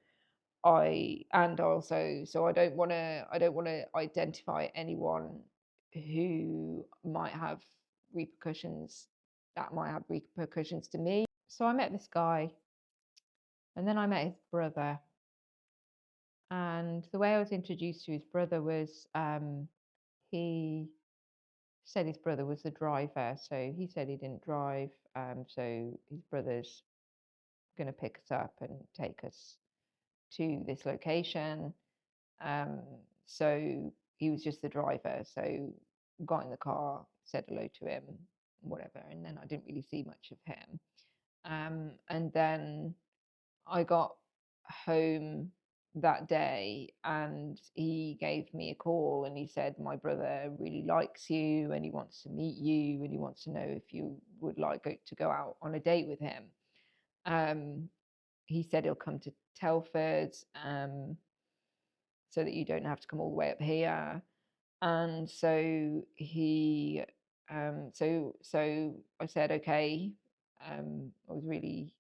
I don't want to identify anyone who might have repercussions, that might have repercussions to me. So I met this guy, And then I met his brother. And the way I was introduced to his brother was he said his brother was the driver. So he said he didn't drive. So his brother's going to pick us up and take us to this location. Um, so he was just the driver. So got in the car, said hello to him, whatever. And then I didn't really see much of him. And then I got home that day and he gave me a call and he said, my brother really likes you and he wants to meet you and he wants to know if you would like to go out on a date with him. He said he'll come to Telford so that you don't have to come all the way up here. And so so I said, okay. I was really,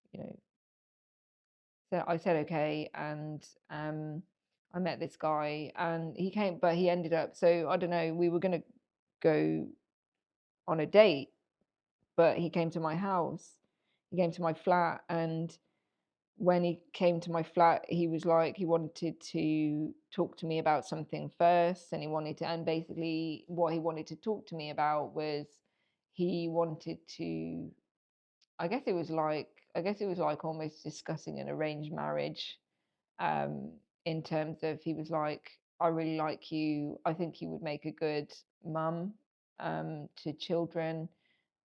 so I said okay, and I met this guy, and he came, but he ended up. So I don't know. We were gonna go on a date, but he came to my house. He came to my flat, and when he came to my flat, he was like he wanted to talk to me about something first, and and basically what he wanted to talk to me about was he wanted to. I guess it was like almost discussing an arranged marriage um, in terms of he was like, I really like you. I think you would make a good mum to children.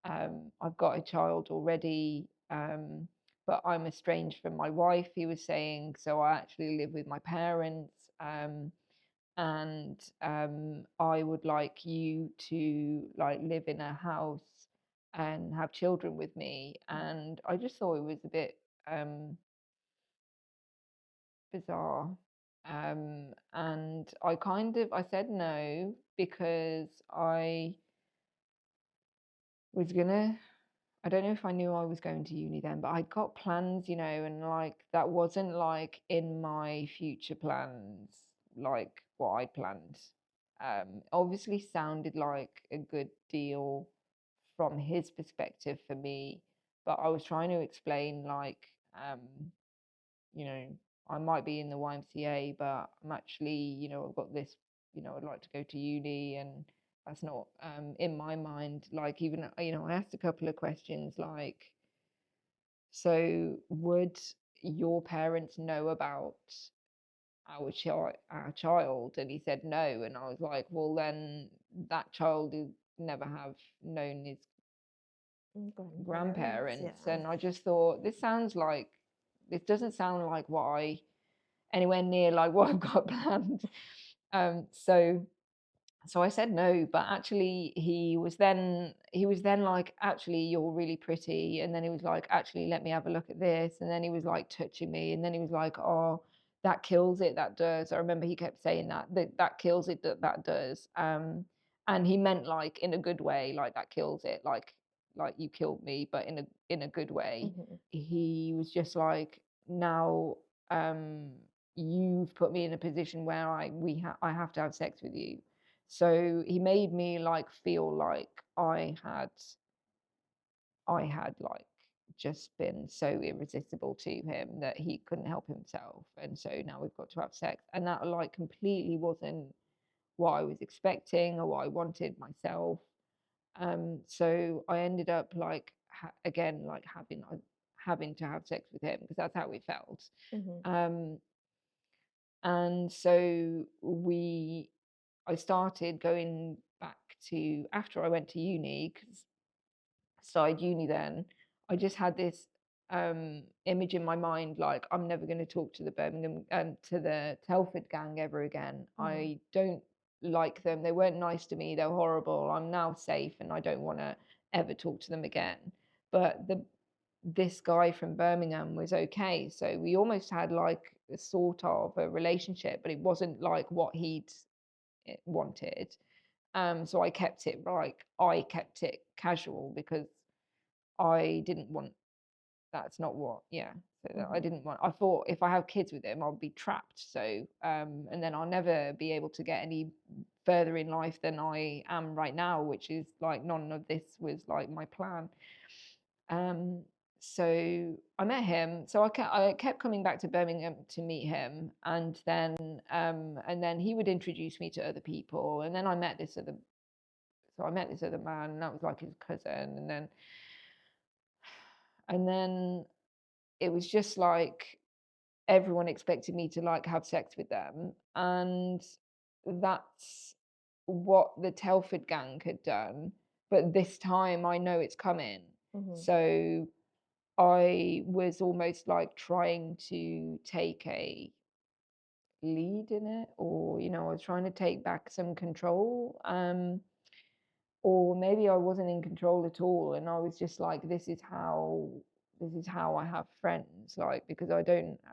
I've got a child already, but I'm estranged from my wife, he was saying. So I actually live with my parents. And I would like you to like live in a house and have children with me. And I just thought it was a bit bizarre. And I said no because was gonna, I don't know if I knew I was going to uni then, but I'd got plans, and like that wasn't like in my future plans, like what I planned. Obviously sounded like a good deal from his perspective for me, but I was trying to explain like, you know, I might be in the YMCA, but I'm actually, I've got this, I'd like to go to uni, and that's not in my mind. Like, even, I asked a couple of questions like, so would your parents know about our child? And he said no. And I was like, well, then that child is never have known his Grandparents, grandparents. yeah. And I just thought, this doesn't sound like anywhere near like what I've got planned. Um, so so I said no, but actually he was then like, actually you're really pretty, and then he was like, actually let me have a look at this, and then he was like touching me, and then he was like, oh, that kills it, that does. I remember he kept saying that kills it, that does. And he meant like in a good way, like that kills it, like you killed me, but in a good way. Hmm. He was just like, now um you've put me in a position where I have to have sex with you. So he made me like feel like I had like just been so irresistible to him that he couldn't help himself. And so now we've got to have sex. And that like completely wasn't what I was expecting or what I wanted myself. So I ended up like again like having to have sex with him because that's how it felt. Hmm. Um, and so I started going back to after I went to uni, because started uni then. I just had this image in my mind like, I'm never going to talk to the Birmingham to the Telford gang ever again. Hmm. I don't like them. They weren't nice to me. They're horrible. I'm now safe and I don't want to ever talk to them again. But this guy from Birmingham was okay. So we almost had like a sort of a relationship, but it wasn't like what he'd wanted. So I kept it casual because I didn't want, that's not what, yeah. So that I Hmm. didn't want, I thought if I have kids with him, I'll be trapped. So, and then I'll never be able to get any further in life than I am right now, which is like none of this was like my plan. Um, so I met him. So I kept coming back to Birmingham to meet him, and then he would introduce me to other people, and then I met this other. So I met this other man, and that was like his cousin, and then it was just like everyone expected me to like have sex with them, and that's what the Telford gang had done. But this time I know it's coming. Mm-hmm. So I was almost like trying to take a lead in it, or I was trying to take back some control. Or maybe I wasn't in control at all, and I was just like, this is how I have friends, like, because I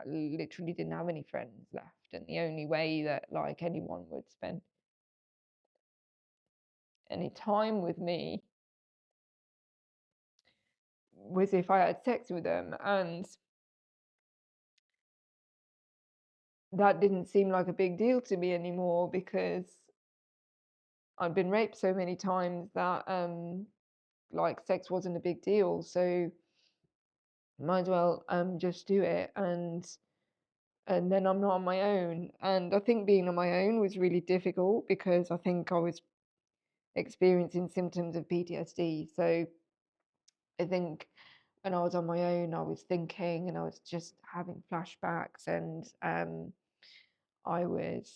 literally didn't have any friends left, and the only way that like anyone would spend any time with me was if I had sex with them, and that didn't seem like a big deal to me anymore because I'd been raped so many times that like sex wasn't a big deal, so might as well just do it, and then I'm not on my own. And I think being on my own was really difficult because I think I was experiencing symptoms of PTSD. So I think when I was on my own, I was thinking and I was just having flashbacks, and I was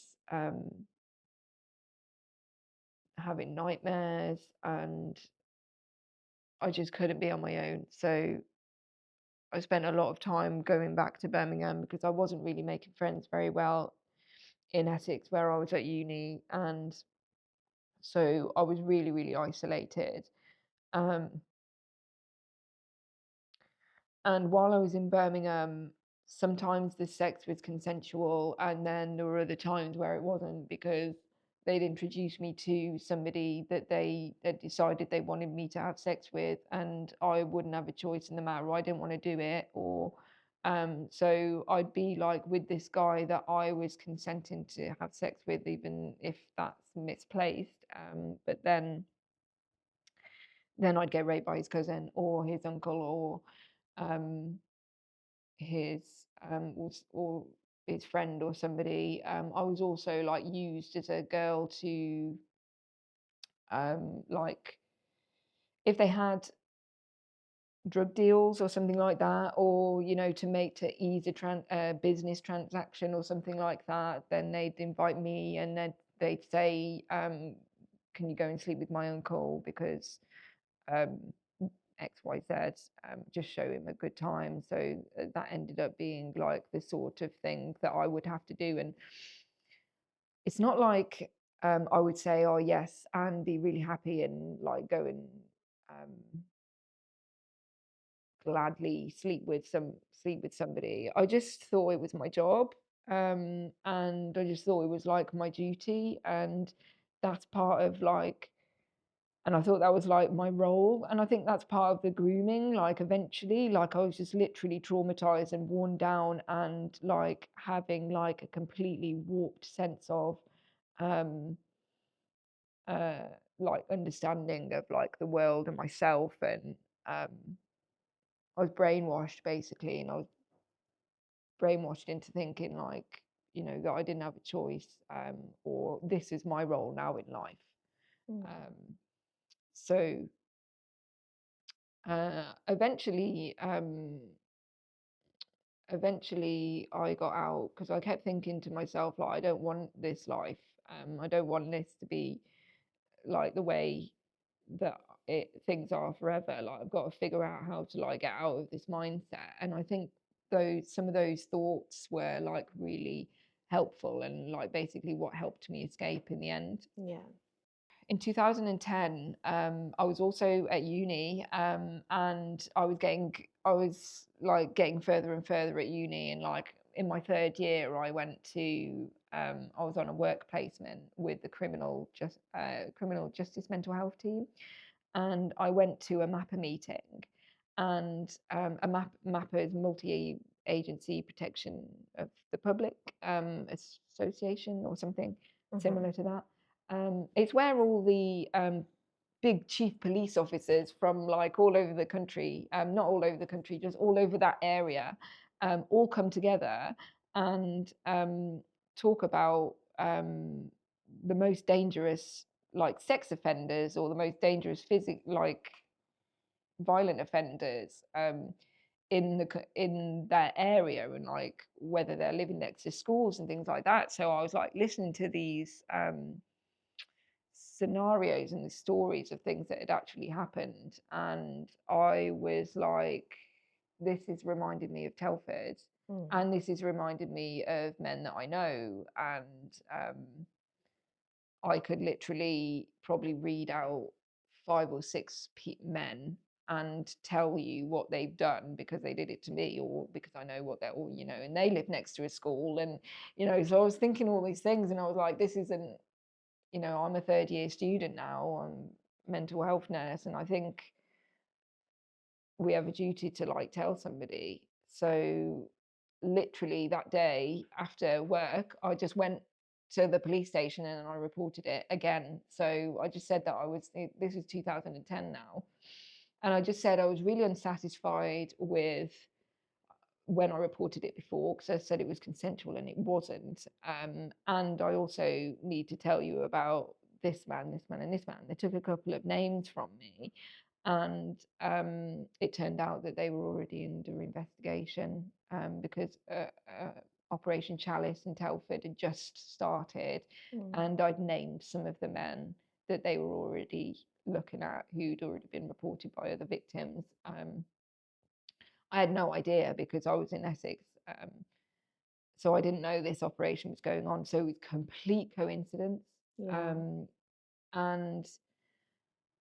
having nightmares, and I just couldn't be on my own. So I spent a lot of time going back to Birmingham because I wasn't really making friends very well in Essex where I was at uni, and so I was really, really isolated. Um, and while I was in Birmingham, sometimes the sex was consensual, and then there were other times where it wasn't because they'd introduced me to somebody that they had decided they wanted me to have sex with, and I wouldn't have a choice in the matter. I didn't want to do it, or so I'd be like with this guy that I was consenting to have sex with, even if that's misplaced. But then I'd get raped by his cousin or his uncle, or um, his or his friend or somebody. I was also like used as a girl to like if they had drug deals or something like that, or to ease a business transaction or something like that, then they'd invite me, and then they'd say, can you go and sleep with my uncle because um XYZ, just show him a good time. So that ended up being like the sort of thing that I would have to do. And it's not like I would say, oh yes, and be really happy and like go and um, gladly sleep with somebody. I just thought it was my job, and I just thought it was like my duty, and that's part of like, and I thought that was like my role. And I think that's part of the grooming. Like eventually, like I was just literally traumatized and worn down, and like having like a completely warped sense of um uh like understanding of like the world and myself. And um I was brainwashed basically, and I was brainwashed into thinking like, that I didn't have a choice, or this is my role now in life. Mm. So eventually I got out because I kept thinking to myself, like, I don't want this life. I don't want this to be like the way that things are forever. Like I've got to figure out how to like get out of this mindset. And I think some of those thoughts were like really helpful, and like basically what helped me escape in the end. Yeah. In 2010, I was also at uni, and I was like getting further and further at uni, and like in my third year, I was on a work placement with the criminal justice mental health team, and I went to a MAPA meeting, and MAPA is multi-agency protection of the public association or something Mm-hmm. similar to that. It's where all the big chief police officers from like all over the country, not all over the country, just all over that area, all come together and talk about the most dangerous like sex offenders or the most dangerous like violent offenders in that area, and like whether they're living next to schools and things like that. So I was like listening to these scenarios and the stories of things that had actually happened, and I was like, this is reminding me of Telford, and this is reminding me of men that I know, and I could literally probably read out 5 or 6 men and tell you what they've done because they did it to me, or because I know what they're all, you know, and they live next to a school, and you know, so I was thinking all these things, and I was like, this isn't, you know, I'm a 3rd-year student now, I'm a mental health nurse, and I think we have a duty to like tell somebody. So literally that day after work, I just went to the police station and I reported it again. So I just said that this is 2010 now, and I just said I was really unsatisfied with when I reported it before, because I said it was consensual and it wasn't. And I also need to tell you about this man, this man, and this man. They took a couple of names from me, and it turned out that they were already under investigation, because Operation Chalice in Telford had just started, and I'd named some of the men that they were already looking at, who'd already been reported by other victims. I had no idea because I was in Essex. So I didn't know this operation was going on. So it was complete coincidence. Yeah. And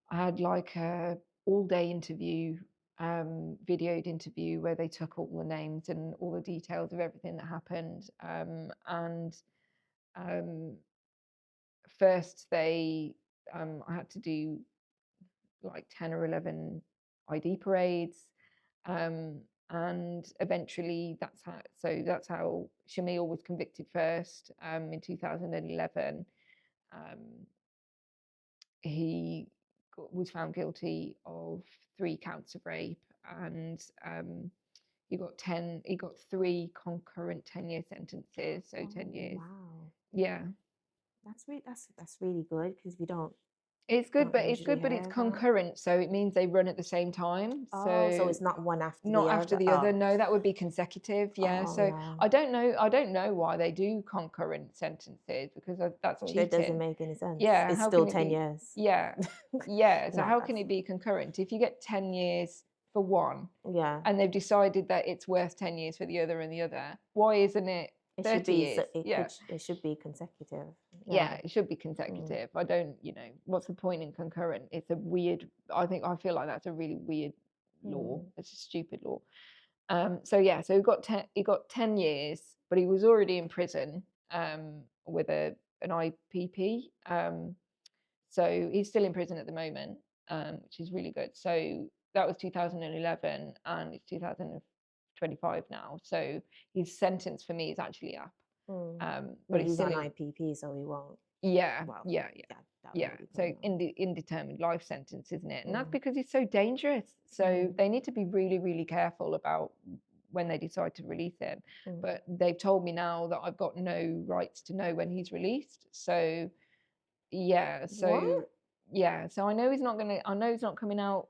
I had like a all-day interview, videoed interview, where they took all the names and all the details of everything that happened. And first I had to do like 10 or 11 ID parades. And eventually that's how Shamil was convicted first, in 2011. He was found guilty of 3 counts of rape, and he got 3 concurrent 10-year sentences, so 10 years. Wow. Yeah. That's really good, because we don't It's good, but usually it's hear that. concurrent, so it means they run at the same time. Oh, so So it's not one after the not other. after the other. No, that would be consecutive. Yeah. Oh, So yeah. I don't know why they do concurrent sentences, because that's That doesn't cheating. make any sense. Yeah. It's How still can it 10 be? years. Yeah. Yeah. So No, how can it be concurrent if you get 10 years for one, yeah. and they've decided that it's worth 10 years for the other and the other? Why isn't it It 30 should be years? Yeah. it should be consecutive. Yeah, it should be consecutive. I don't, you know, what's the point in concurrent? It's a weird, I feel like that's a really weird law. It's a stupid law. So yeah, so he got 10 years, but he was already in prison with an IPP. So he's still in prison at the moment, which is really good. So that was 2011, and it's 2025 now. So his sentence for me is actually up. But But it's he's still on in, IPP, so he won't. yeah, Well, yeah, that yeah. won't be So going on. indeterminate life sentence, isn't it? And that's because he's so dangerous. So they need to be really, really careful about when they decide to release him. But they've told me now that I've got no rights to know when he's released. So yeah, What? so I know he's not coming out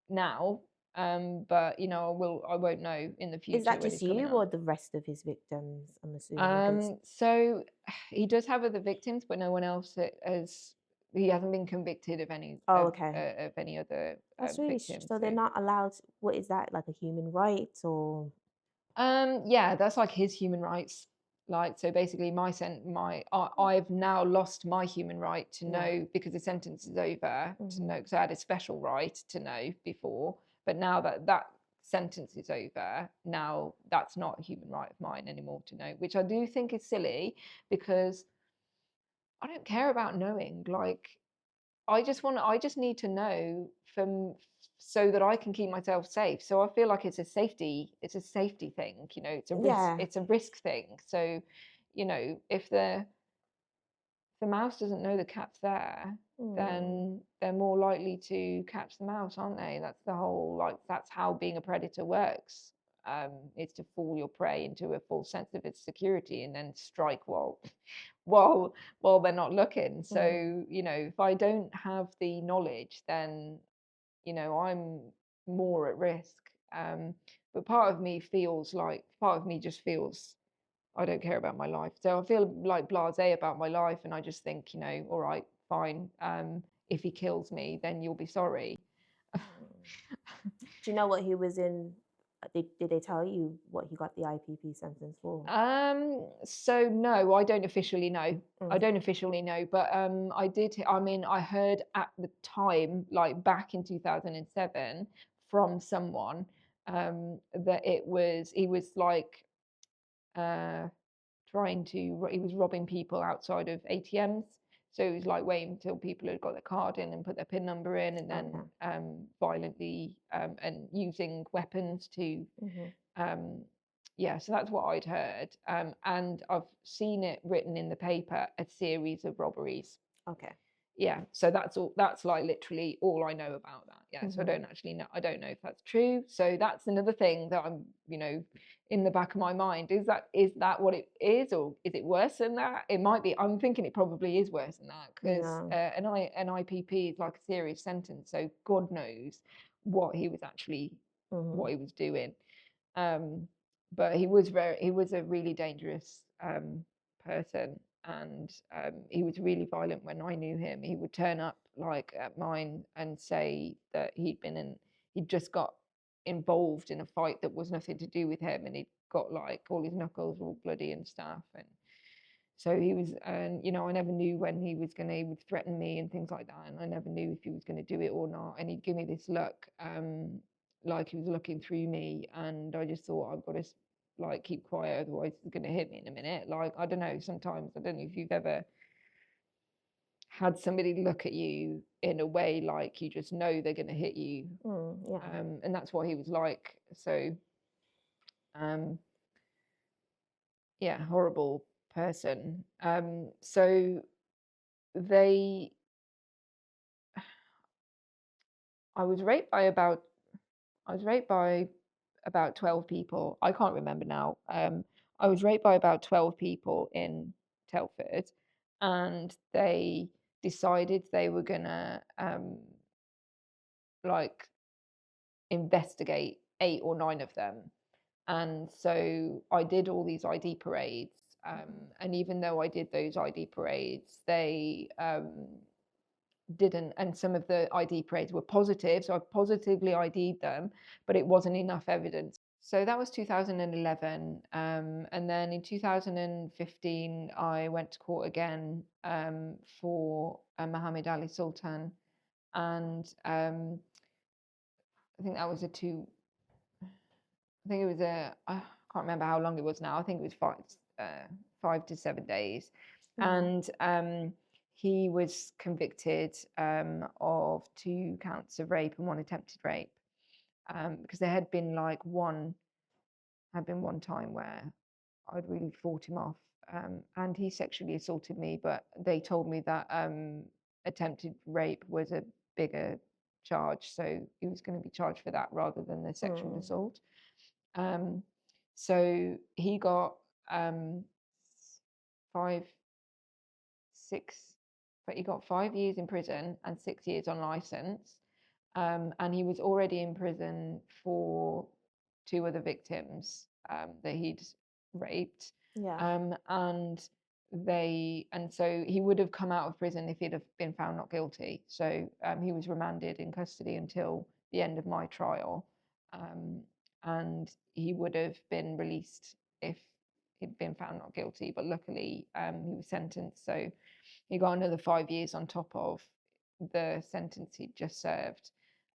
now. But you know, I won't know in the Is future that when just he's coming you out. or the rest of his victims? I'm assuming. 'Cause- So he does have other victims, but no one else has. He hasn't been convicted of any Oh, okay. of any other That's really victims. so they're not allowed. What is that, like a human right or? Yeah, that's like his human rights. Like, so basically, I've now lost my human right to know, because the sentence is over, to know, because I had a special right to know before, but now that sentence is over, now that's not a human right of mine anymore to know, which I do think is silly, because I don't care about knowing. Like, I just need to know so that I can keep myself safe. So I feel like it's a safety thing, you know, it's a Yeah. risk thing. So, you know, if the the mouse doesn't know the cat's there, then they're more likely to catch the mouse, aren't they? That's the whole, like, that's how being a predator works. Is to fool your prey into a false sense of its security and then strike while they're not looking. So, you know, if I don't have the knowledge, then, you know, I'm more at risk. But part of me just feels I don't care about my life. So I feel like blasé about my life, and I just think, you know, all right, fine. If he kills me, then you'll be sorry. Do you know what he was in? Did they tell you what he got the IPP sentence for? So no, I don't officially know. I Mm. don't officially know, but I did. I mean, I heard at the time, like back in 2007, from someone that he was like uh he was robbing people outside of ATMs. So it was like waiting until people had got their card in and put their PIN number in, and then violently and using weapons to yeah, so that's what I'd heard. And I've seen it written in the paper, a series of robberies. Okay. Yeah, so that's like literally all I know about that. Yeah, so I don't actually know, I don't know if that's true. So that's another thing that I'm, you know, in the back of my mind. Is that what it is, or is it worse than that? It might be. I'm thinking it probably is worse than that, because Yeah. an IPP is like a serious sentence, so God knows what he was actually what he was doing. But he was a really dangerous person, and he was really violent when I knew him. He would turn up like at mine and say that he'd just got involved in a fight that was nothing to do with him, and he'd got like all his knuckles all bloody and stuff. And so he was, and you know, I never knew when he would threaten me and things like that, and I never knew if he was going to do it or not. And he'd give me this look, like he was looking through me, and I just thought, I've got to like keep quiet, otherwise he's going to hit me in a minute. Like, I don't know, sometimes, I don't know if you've ever had somebody look at you in a way like you just know they're going to hit you. Yeah. And that's what he was like. So yeah, horrible person. So they I was raped by about I was raped by about 12 people. I can't remember now. I was raped by about 12 people in Telford, and they decided they were gonna like investigate 8 or 9 of them. And so I did all these ID parades. And even though I did those ID parades, they didn't, and some of the ID parades were positive, so I positively ID'd them, but it wasn't enough evidence. So that was 2011, and then in 2015 I went to court again for Muhammad Ali Sultan, and I think that was a two. I think it was I can't remember how long it was now. I think it was 5 to 7 days, and he was convicted of 2 counts of rape and 1 attempted rape, because there had been one time where I'd really fought him off, and he sexually assaulted me, but they told me that attempted rape was a bigger charge, so he was going to be charged for that rather than the sexual assault. So he got 5, 6, but he got 5 years in prison and 6 years on license. And he was already in prison for 2 other victims that he'd raped. Yeah. And so he would have come out of prison if he'd have been found not guilty. So he was remanded in custody until the end of my trial. And he would have been released if he'd been found not guilty. But luckily, he was sentenced. So he got another 5 years on top of the sentence he'd just served.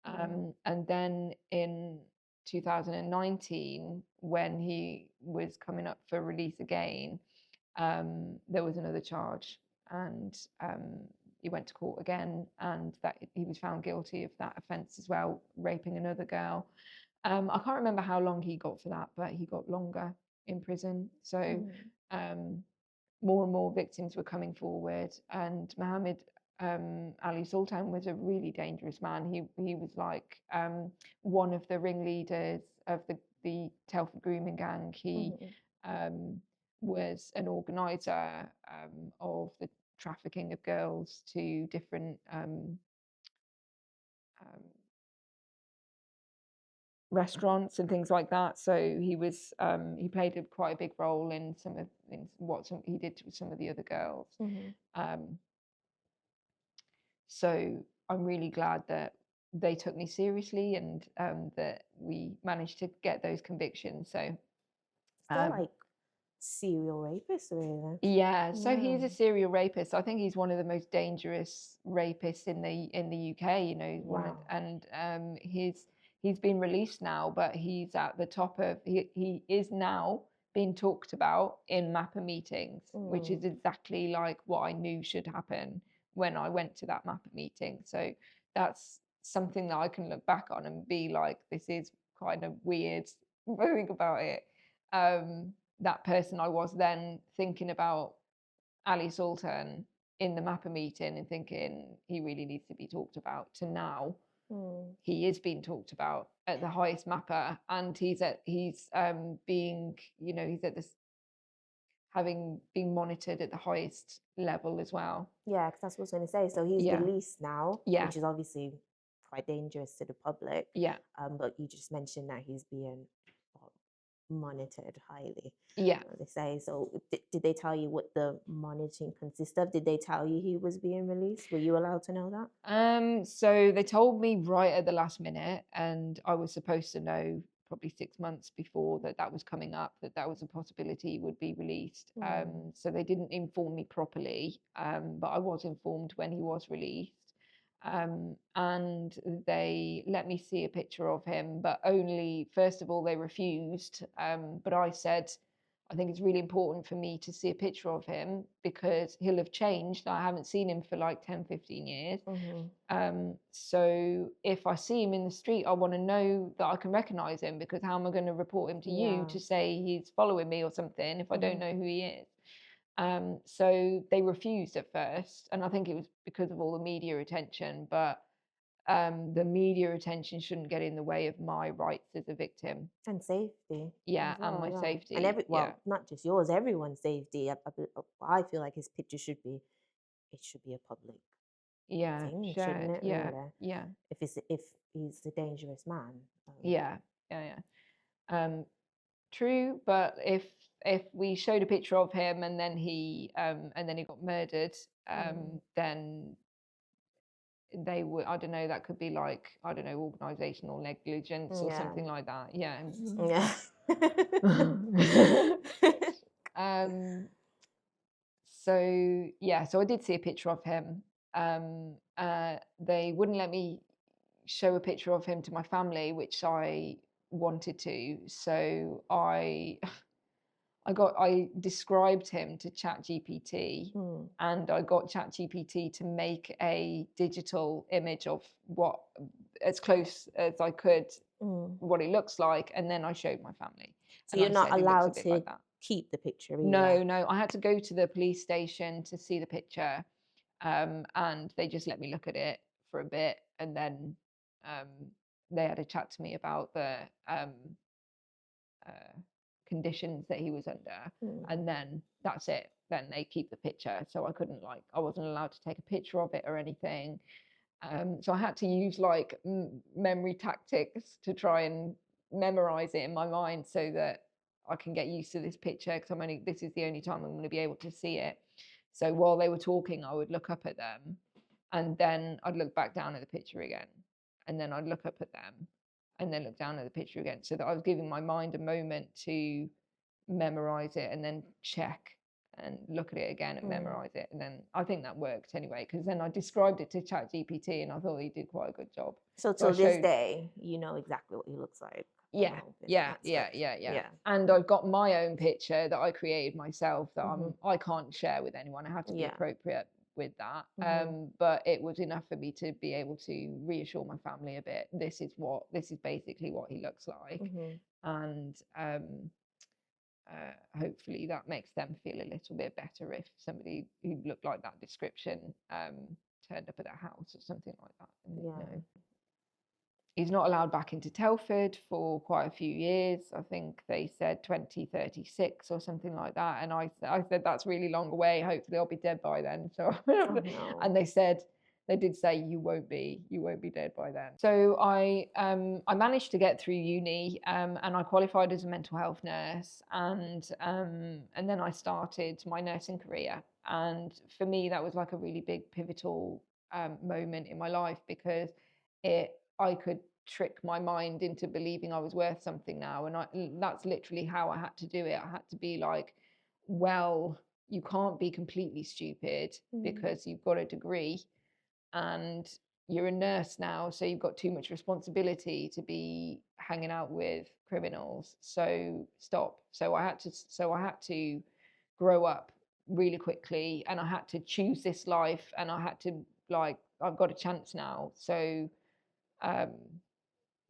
And then in 2019, when he was coming up for release again, there was another charge, and he went to court again, and that he was found guilty of that offence as well, raping another girl. I can't remember how long he got for that, but he got longer in prison. So more and more victims were coming forward, and Mohammed Ali Sultan was a really dangerous man. He was like one of the ringleaders of the Telford grooming gang. He was an organizer of the trafficking of girls to different restaurants and things like that. So he was he played quite a big role in what he did to some of the other girls. So I'm really glad that they took me seriously, and that we managed to get those convictions. So They're like serial rapists, really. yeah, so he's Yeah. a serial rapist. I think he's one of the most dangerous rapists in the UK. You know, Wow. and he's been released now, but he's at the top of he is now being talked about in MAPPA meetings, which is exactly like what I knew should happen when I went to that MAPPA meeting. So that's something that I can look back on and be like, this is kind of weird. Think about it. That person I was then thinking about Ali Sultan in the MAPPA meeting and thinking he really needs to be talked about, to now he is being talked about at the highest MAPPA, and he's being, you know, he's at this having been monitored at the highest level as well. Yeah, because that's what I was going to say. So he's released now, which is obviously quite dangerous to the public. Yeah. But you just mentioned that he's being monitored highly. Yeah. They say. So did they tell you what the monitoring consists of? Did they tell you he was being released? Were you allowed to know that? So they told me right at the last minute, and I was supposed to know probably 6 months before that was coming up, that was a possibility he would be released. So they didn't inform me properly, but I was informed when he was released. And they let me see a picture of him, but only, first of all, they refused. But I said, I think it's really important for me to see a picture of him because he'll have changed. I haven't seen him for like 10, 15 years. So if I see him in the street, I want to know that I can recognize him, because how am I going to report him to you to say he's following me or something if I don't know who he is? So they refused at first, and I think it was because of all the media attention, but the media attention shouldn't get in the way of my rights as a victim. And safety. Yeah, and my safety. And not just yours, everyone's safety. I feel like his picture should be a public thing, shouldn't it? Really? Yeah. If he's a dangerous man. Yeah. True, but if we showed a picture of him and then he got murdered, then they would, I don't know, that could be like, I don't know, organizational negligence or something like that. Yeah. So I did see a picture of him. They wouldn't let me show a picture of him to my family, which I wanted to. So I described him to ChatGPT, and I got ChatGPT to make a digital image of what, as close as I could, what it looks like, and then I showed my family. So you're not allowed to keep the picture either? No, I had to go to the police station to see the picture, and they just let me look at it for a bit, and then they had a chat to me about the conditions that he was under, and then that's it. Then they keep the picture, so I wasn't allowed to take a picture of it or anything. So I had to use like memory tactics to try and memorize it in my mind so that I can get used to this picture, because this is the only time I'm going to be able to see it. So while they were talking, I would look up at them, and then I'd look back down at the picture again, and then I'd look up at them, and then look down at the picture again, so that I was giving my mind a moment to memorize it and then check and look at it again and memorize it. And then I think that worked anyway, because then I described it to ChatGPT and I thought he did quite a good job. So till this day, you know exactly what he looks like. Yeah. And I've got my own picture that I created myself that I can't share with anyone. I have to be appropriate with that. But it was enough for me to be able to reassure my family a bit. This is basically what he looks like. And hopefully that makes them feel a little bit better if somebody who looked like that description turned up at their house or something like that. And, you Yeah. know, he's not allowed back into Telford for quite a few years. I think they said 2036 or something like that. And I said, that's really long away. Hopefully I'll be dead by then. So, Oh no. and they did say you won't be dead by then. So I managed to get through uni, and I qualified as a mental health nurse, and then I started my nursing career. And for me, that was like a really big pivotal moment in my life, because I could trick my mind into believing I was worth something now. And that's literally how I had to do it. I had to be like, well, you can't be completely stupid because you've got a degree and you're a nurse now, so you've got too much responsibility to be hanging out with criminals. So stop. So I had to grow up really quickly, and I had to choose this life, and I had to, like, I've got a chance now. So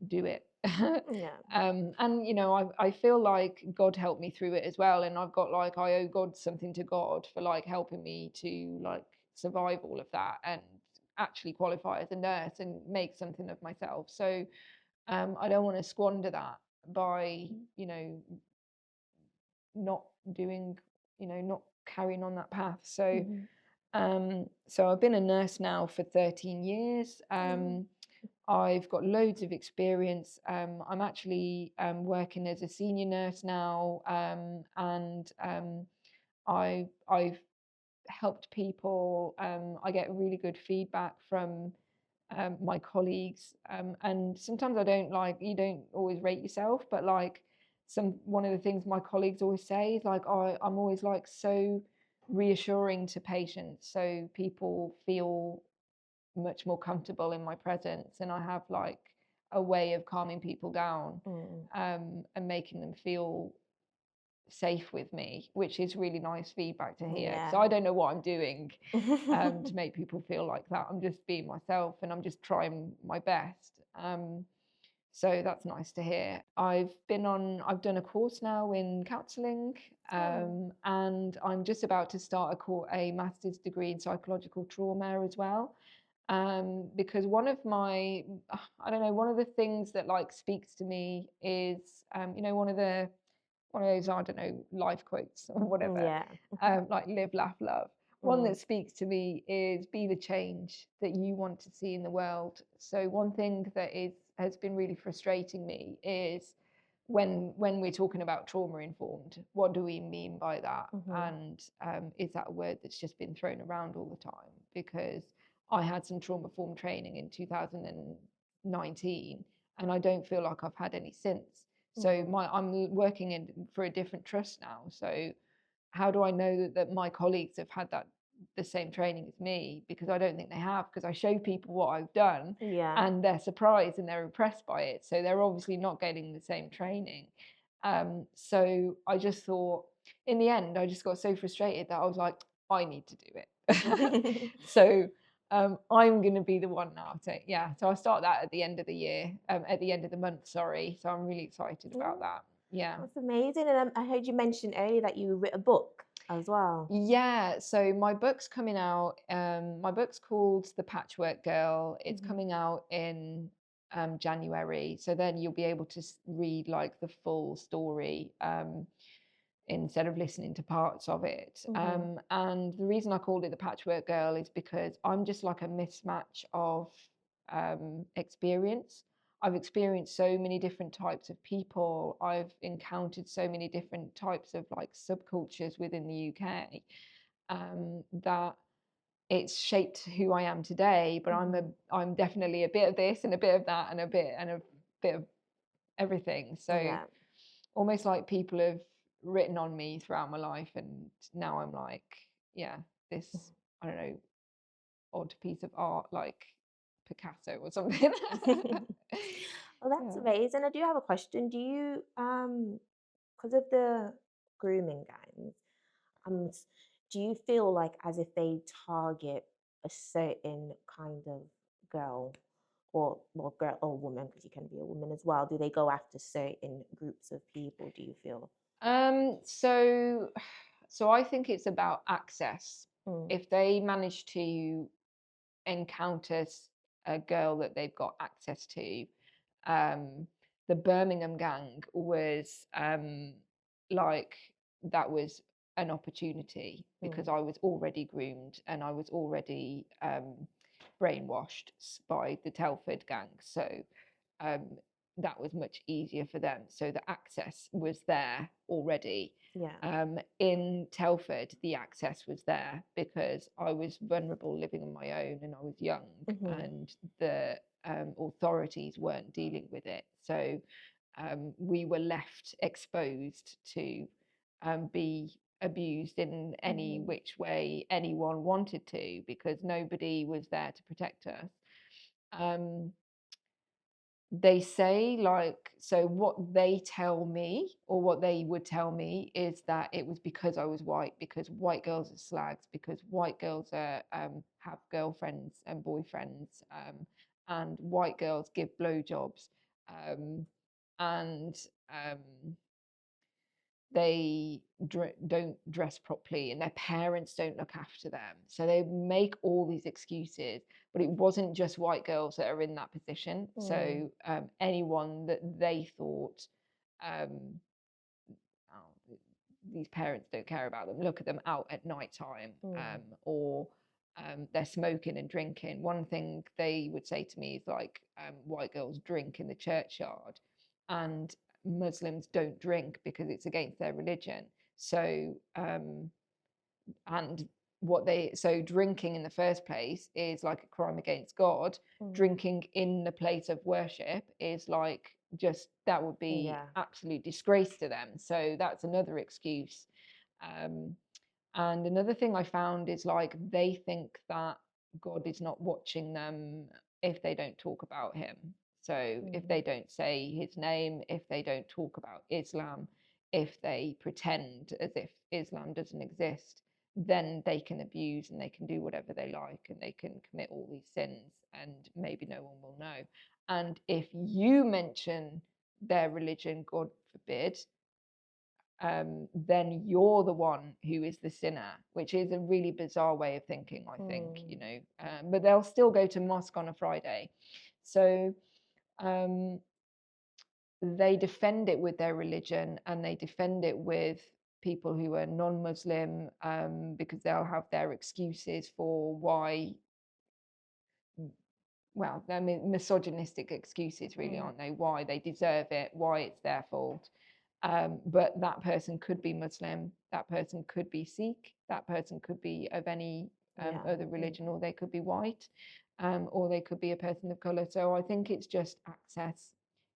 do it. Yeah. And you know, I feel like God helped me through it as well, and I've got, like, I owe God something to God for like helping me to like survive all of that and actually qualify as a nurse and make something of myself. So I don't want to squander that by, you know, not doing, you know, not carrying on that path. So so I've been a nurse now for 13 years. I've got loads of experience. I'm actually working as a senior nurse now, and I've helped people. I get really good feedback from my colleagues, and sometimes you don't always rate yourself, but like one of the things my colleagues always say is like, I'm always like so reassuring to patients, so people feel much more comfortable in my presence, and I have like a way of calming people down, and making them feel safe with me, which is really nice feedback to hear. Yeah. So I don't know what I'm doing to make people feel like that. I'm just being myself, and I'm just trying my best. So that's nice to hear. I've done a course now in counselling, and I'm just about to start a master's degree in psychological trauma as well. Because one of my, I don't know, one of the things that like speaks to me is, you know, one of those, I don't know, life quotes or whatever, Yeah. like live, laugh, love. One that speaks to me is be the change that you want to see in the world. So one thing that has been really frustrating me is when we're talking about trauma informed, what do we mean by that? And is that a word that's just been thrown around all the time? Because I had some trauma form training in 2019, and I don't feel like I've had any since. So I'm working for a different trust now. So how do I know that my colleagues have had the same training as me? Because I don't think they have, because I show people what I've done, Yeah. and they're surprised and they're impressed by it. So they're obviously not getting the same training. So I just thought, in the end, I just got so frustrated that I was like, I need to do it. So I'm going to be the one now. So I'll start that at the end of the year, at the end of the month, sorry. So I'm really excited about that. Yeah. That's amazing. And I heard you mention earlier that you wrote a book as well. Yeah, so my book's coming out. My book's called The Patchwork Girl. It's coming out in January. So then you'll be able to read like the full story, instead of listening to parts of it. And the reason I called it The Patchwork Girl is because I'm just like a mismatch of experience. I've experienced so many different types of people. I've encountered so many different types of like subcultures within the UK, that it's shaped who I am today. But I'm definitely a bit of this and a bit of that and a bit of everything. So Yeah. almost like people have written on me throughout my life, and now I'm like, yeah, this, I don't know, odd piece of art like Picasso or something. Well, that's Yeah. amazing. I do have a question. Do you, because of the grooming gangs, um, do you feel like as if they target a certain kind of girl, or well, girl or woman, because you can be a woman as well? Do they go after certain groups of people? Do you feel? So so I think it's about access. Mm, If they manage to encounter a girl that they've got access to, um, the Birmingham gang was like that was an opportunity because mm, I was already groomed and I was already brainwashed by the Telford gang. So um, that was much easier for them. So the access was there already. yeah. In Telford, the access was there because I was vulnerable living on my own and I was young, Hmm. and the authorities weren't dealing with it. So we were left exposed to be abused in any Hmm. which way anyone wanted to because nobody was there to protect us. Um, they say like so what they tell me or what they would tell me is that it was because I was white, because white girls are slags, because white girls are have girlfriends and boyfriends, and white girls give blowjobs, and um, they don't dress properly and their parents don't look after them. So they make all these excuses, but it wasn't just white girls that are in that position. Mm, So anyone that they thought, um, oh, these parents don't care about them, look at them out at night time, mm, or they're smoking and drinking. One thing they would say to me is like, white girls drink in the churchyard and Muslims don't drink because it's against their religion. So and what they so drinking in the first place is like a crime against God. mm, Drinking in the place of worship is like just that would be yeah. absolute disgrace to them. So that's another excuse. um, and another thing I found is like they think that God is not watching them if they don't talk about him. So if Mm, they don't say his name, if they don't talk about Islam, if they pretend as if Islam doesn't exist, then they can abuse and they can do whatever they like and they can commit all these sins and maybe no one will know. And if you mention their religion, God forbid, then you're the one who is the sinner, which is a really bizarre way of thinking, I think, mm, but they'll still go to mosque on a Friday. So um, they defend it with their religion and they defend it with people who are non-Muslim, because they'll have their excuses for why, well, I mean, misogynistic excuses, really, mm, aren't they? Why they deserve it, why it's their fault. But that person could be Muslim, that person could be Sikh, that person could be of any yeah. other Mm, religion, or they could be white, or they could be a person of color. So I think it's just access.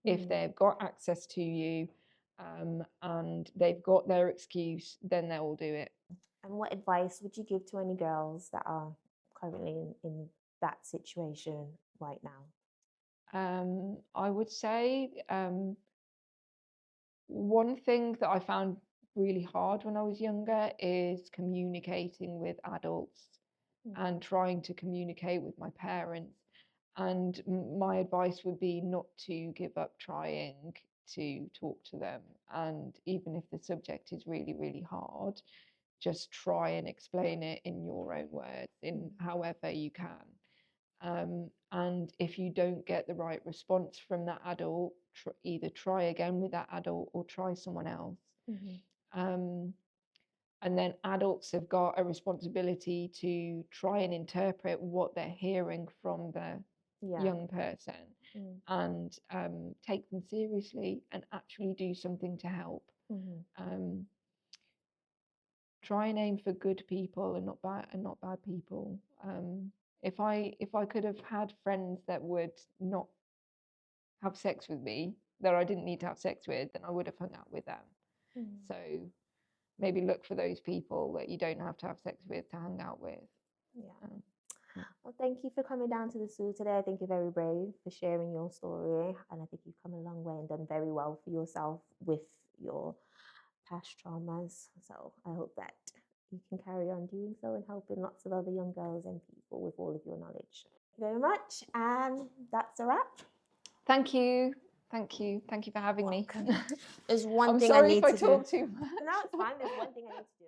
If mm. they've got access to you, and they've got their excuse, then they will do it. And what advice would you give to any girls that are currently in that situation right now? I would say one thing that I found really hard when I was younger is communicating with adults Mm, and trying to communicate with my parents. And my advice would be not to give up trying to talk to them. And even if the subject is really, really hard, just try and explain it in your own words, in mm, however you can. And if you don't get the right response from that adult, either try again with that adult or try someone else. mhm. Um, and then adults have got a responsibility to try and interpret what they're hearing from the Yeah. young person Mm, and take them seriously and actually do something to help. mhm. Um, Try and aim for good people and not bad people. If I could have had friends that would not have sex with me that I didn't need to have sex with, then I would have hung out with them. Mm, So maybe look for those people that you don't have to have sex with to hang out with. yeah. Um, mm. Well, thank you for coming down to the zoo today. I think you're very brave for sharing your story, and I think you've come a long way and done very well for yourself with your past traumas. So I hope that you can carry on doing so and helping lots of other young girls and people with all of your knowledge. Thank you very much, and that's a wrap. Thank you. Thank you for having me. Welcome. There's one I'm thing I sorry need if I to do. talk too much. No, it's fine. There's one thing I need to do.